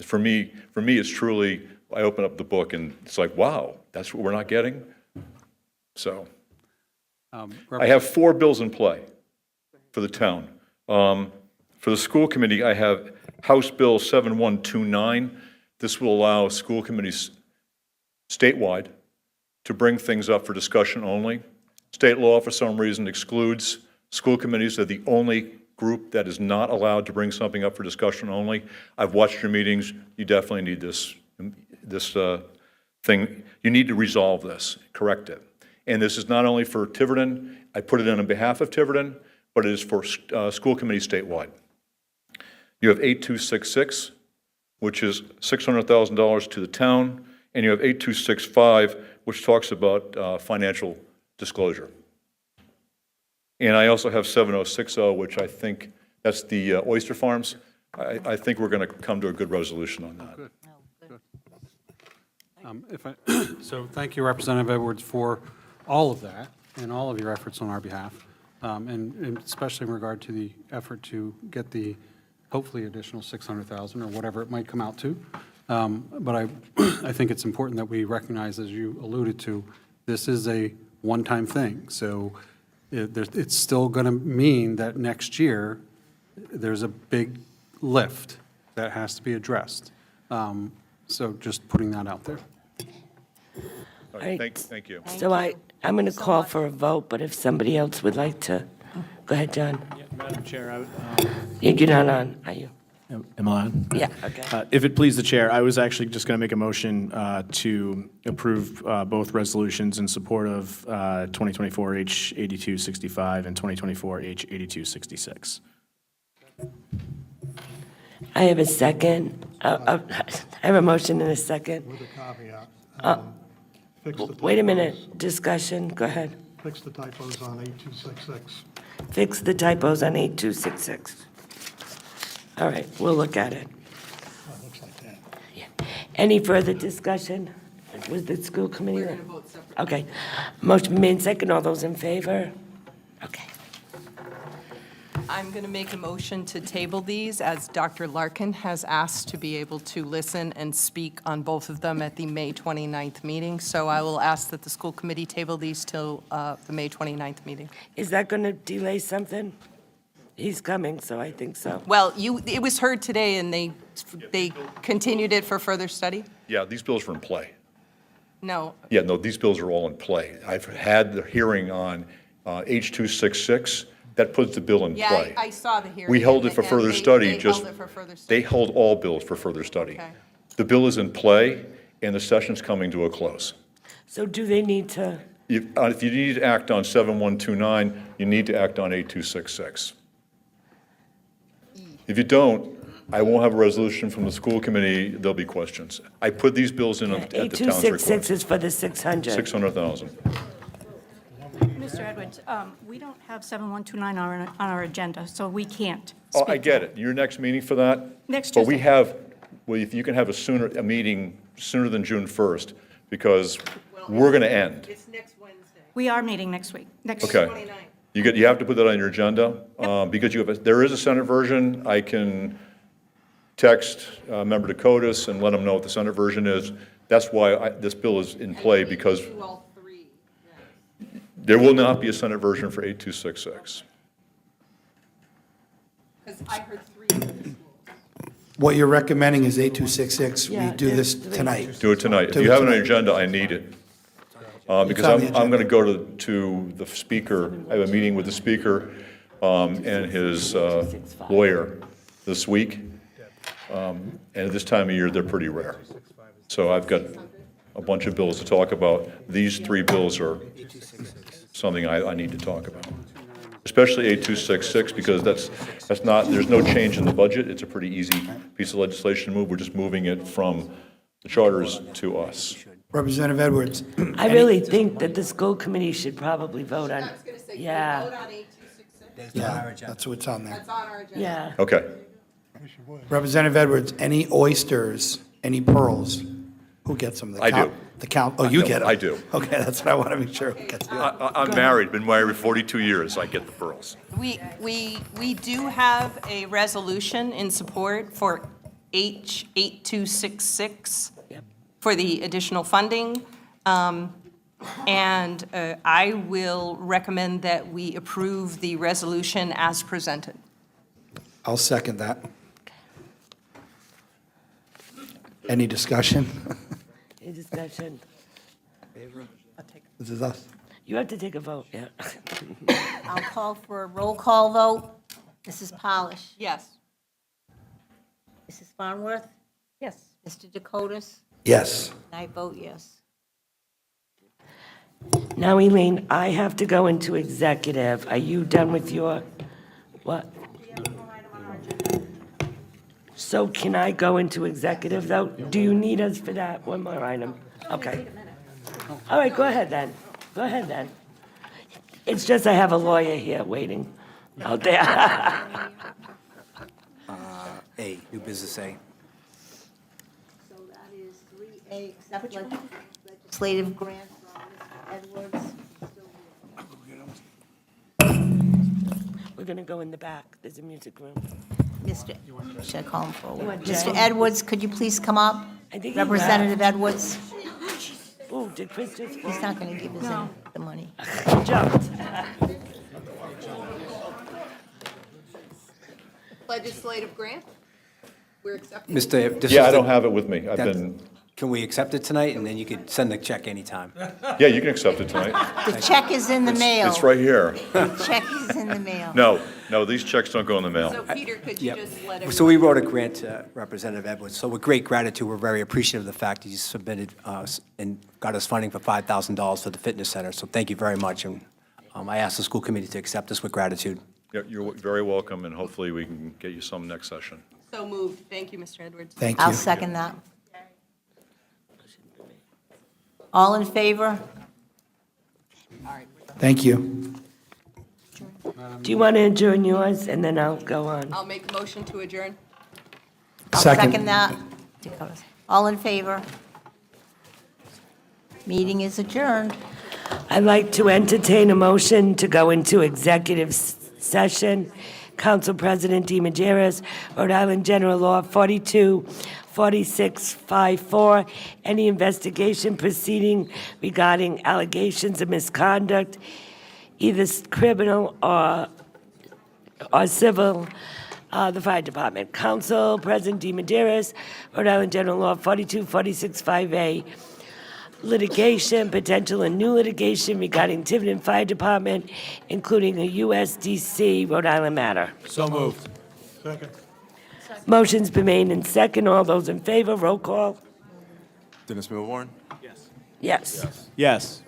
For me, it's truly, I open up the book and it's like, wow, that's what we're not getting? So I have 4 bills in play for the town. For the school committee, I have House Bill 7129. This will allow school committees statewide to bring things up for discussion only. State law, for some reason, excludes school committees. They're the only group that is not allowed to bring something up for discussion only. I've watched your meetings. You definitely need this thing. You need to resolve this, correct it. And this is not only for Tiverton. I put it in on behalf of Tiverton, but it is for school committees statewide. You have 8266, which is $600,000 to the town, and you have 8265, which talks about financial disclosure. And I also have 7060, which I think, that's the oyster farms. I think we're going to come to a good resolution on that. Good. So thank you, Representative Edwards, for all of that and all of your efforts on our behalf, and especially in regard to the effort to get the hopefully additional 600,000 or whatever it might come out to. But I think it's important that we recognize, as you alluded to, this is a one-time thing. So it's still going to mean that next year there's a big lift that has to be addressed. So just putting that out there. All right, thank you. So I'm going to call for a vote, but if somebody else would like to, go ahead, John. Yeah, Madam Chair, You're not on, are you? am I on? Yeah, okay. If it please the chair, I was actually just going to make a motion to approve both resolutions in support of 2024 H8265 and 2024 H8266. I have a second. I have a motion and a second. With a caveat. Fix the Wait a typos. minute, discussion, go ahead. Fix the typos on 8266. Fix the typos on 8266. All right, we'll look at it. Oh, it looks like that. Yeah. Any further discussion with the school committee? We're going to vote separately. Okay. Motion made second. All those in favor? Okay. I'm going to make a motion to table these, as Dr. Larkin has asked to be able to listen and speak on both of them at the May 29th meeting. So I will ask that the school committee table these till the May 29th meeting. Is that going to delay something? He's coming, so I think so. Well, it was heard today, and they continued it for further study? Yeah, these bills are in play. No. Yeah, no, these bills are all in play. I've had the hearing on H266. That puts the bill in play. Yeah, I saw the hearing. We held it and for further they study. held it for further study. They hold all bills for further study. Okay. The bill is in play, and the session's coming to a close. So do they need to, If you need to act on 7129, you need to act on 8266. If you don't, I won't have a resolution from the school committee. There'll be questions. I put these bills in at the town's 8266 request. is for the 600? 600,000. Mr. Edwards, we don't have 7129 on our agenda, so we can't Oh, speak. I get it. Your next meeting for that? Next But we Tuesday. have, well, if you can have a meeting sooner than June 1st, because we're going to end. It's next Wednesday. We are meeting next week, Okay. You have to put that on your agenda, because there is a Senate version. I can text Member Dakotas and let them know what the Senate version is. That's why this bill is in play, because all three. there will not be a Senate version for 8266. Because I heard three. What you're recommending is 8266. We Yeah, do this there's three. tonight. Do it tonight. If Do you it have it on tonight. your agenda, I need it. Because on the I'm going to agenda. go to the speaker, I have a meeting with the speaker and his lawyer this week. And at this time of year, they're pretty rare. So I've got a bunch of bills to talk about. These three bills are something I need to talk about, especially 8266, because that's not, there's no change in the budget. It's a pretty easy piece of legislation to move. We're just moving it from the charters to us. Representative Edwards. I really think that the school committee should probably vote on, yeah, Yeah, that's what's on there. yeah. Okay. Representative Edwards, any oysters, any pearls? Who gets them? The I do. The count, oh, you get them? I do. Okay, that's what I want to make sure. Who gets them. I'm married, been married for 42 years, I get the pearls. We do have a resolution in support for H8266 for the additional funding. And I will recommend that we approve the resolution as presented. I'll second that. Any discussion? Any discussion? This is us. You have to take a vote, yeah. I'll call for a roll call vote. Mrs. Polish? Yes. Mrs. Farnworth? Yes. Mr. Dakotas? Yes. And I vote yes. Now, Elaine, I have to go into executive. Are you done with your, what? So can I go into executive, though? Do you need us for that? One more item? Okay. All right, go ahead then. Go ahead then. It's just I have a lawyer here waiting out there. A, new business A. So that is 3A, accept legislative grant from Mr. Edwards. We're gonna go in the back. There's a music room. Mr. Should I call him forward? Jay? Mr. Edwards, could you please come up? I think he Representative Edwards? Oh, did Chris just? He's not going to give us the money. He jumped. Legislative grant? We're accepting. Mr. this Yeah, is I the- don't have it with me. I've that- been, Can we accept it tonight, and then you could send the check anytime? yeah, you can accept it tonight. The check is in the mail. It's right here. The check is in the mail. No, these checks don't go in the mail. Peter, could you Yep. just let everyone? So we wrote a grant to Representative Edwards. So with great gratitude, we're very appreciative of the fact he's submitted and got us funding for $5,000 for the fitness center. So thank you very much. And I ask the school committee to accept this with gratitude. Yeah, you're very welcome, and hopefully we can get you some next session. So moved. Thank you, Mr. Edwards. Thank you. I'll second that. All in favor? Thank you. Do you want to adjourn yours, and then I'll go on? I'll make a motion to adjourn. I'll second that. All in favor? Meeting is adjourned. I'd like to entertain a motion to go into executive session. Council President deMedeiros, Rhode Island General Law 424654, any investigation proceeding regarding allegations of misconduct, either criminal or civil, the fire department. Council President deMedeiros, Rhode Island General Law 424658, litigation, potential and new litigation regarding Tiverton Fire Department, including a USDC Rhode Island matter. So moved. Motion's been made in second. All those in favor, roll call. Dennis Milborn? Yes. Yes. Yes.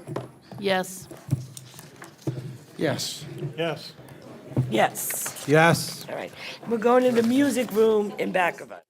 Yes. Yes. Yes. Yes. All right. We're going to the music room in back of us.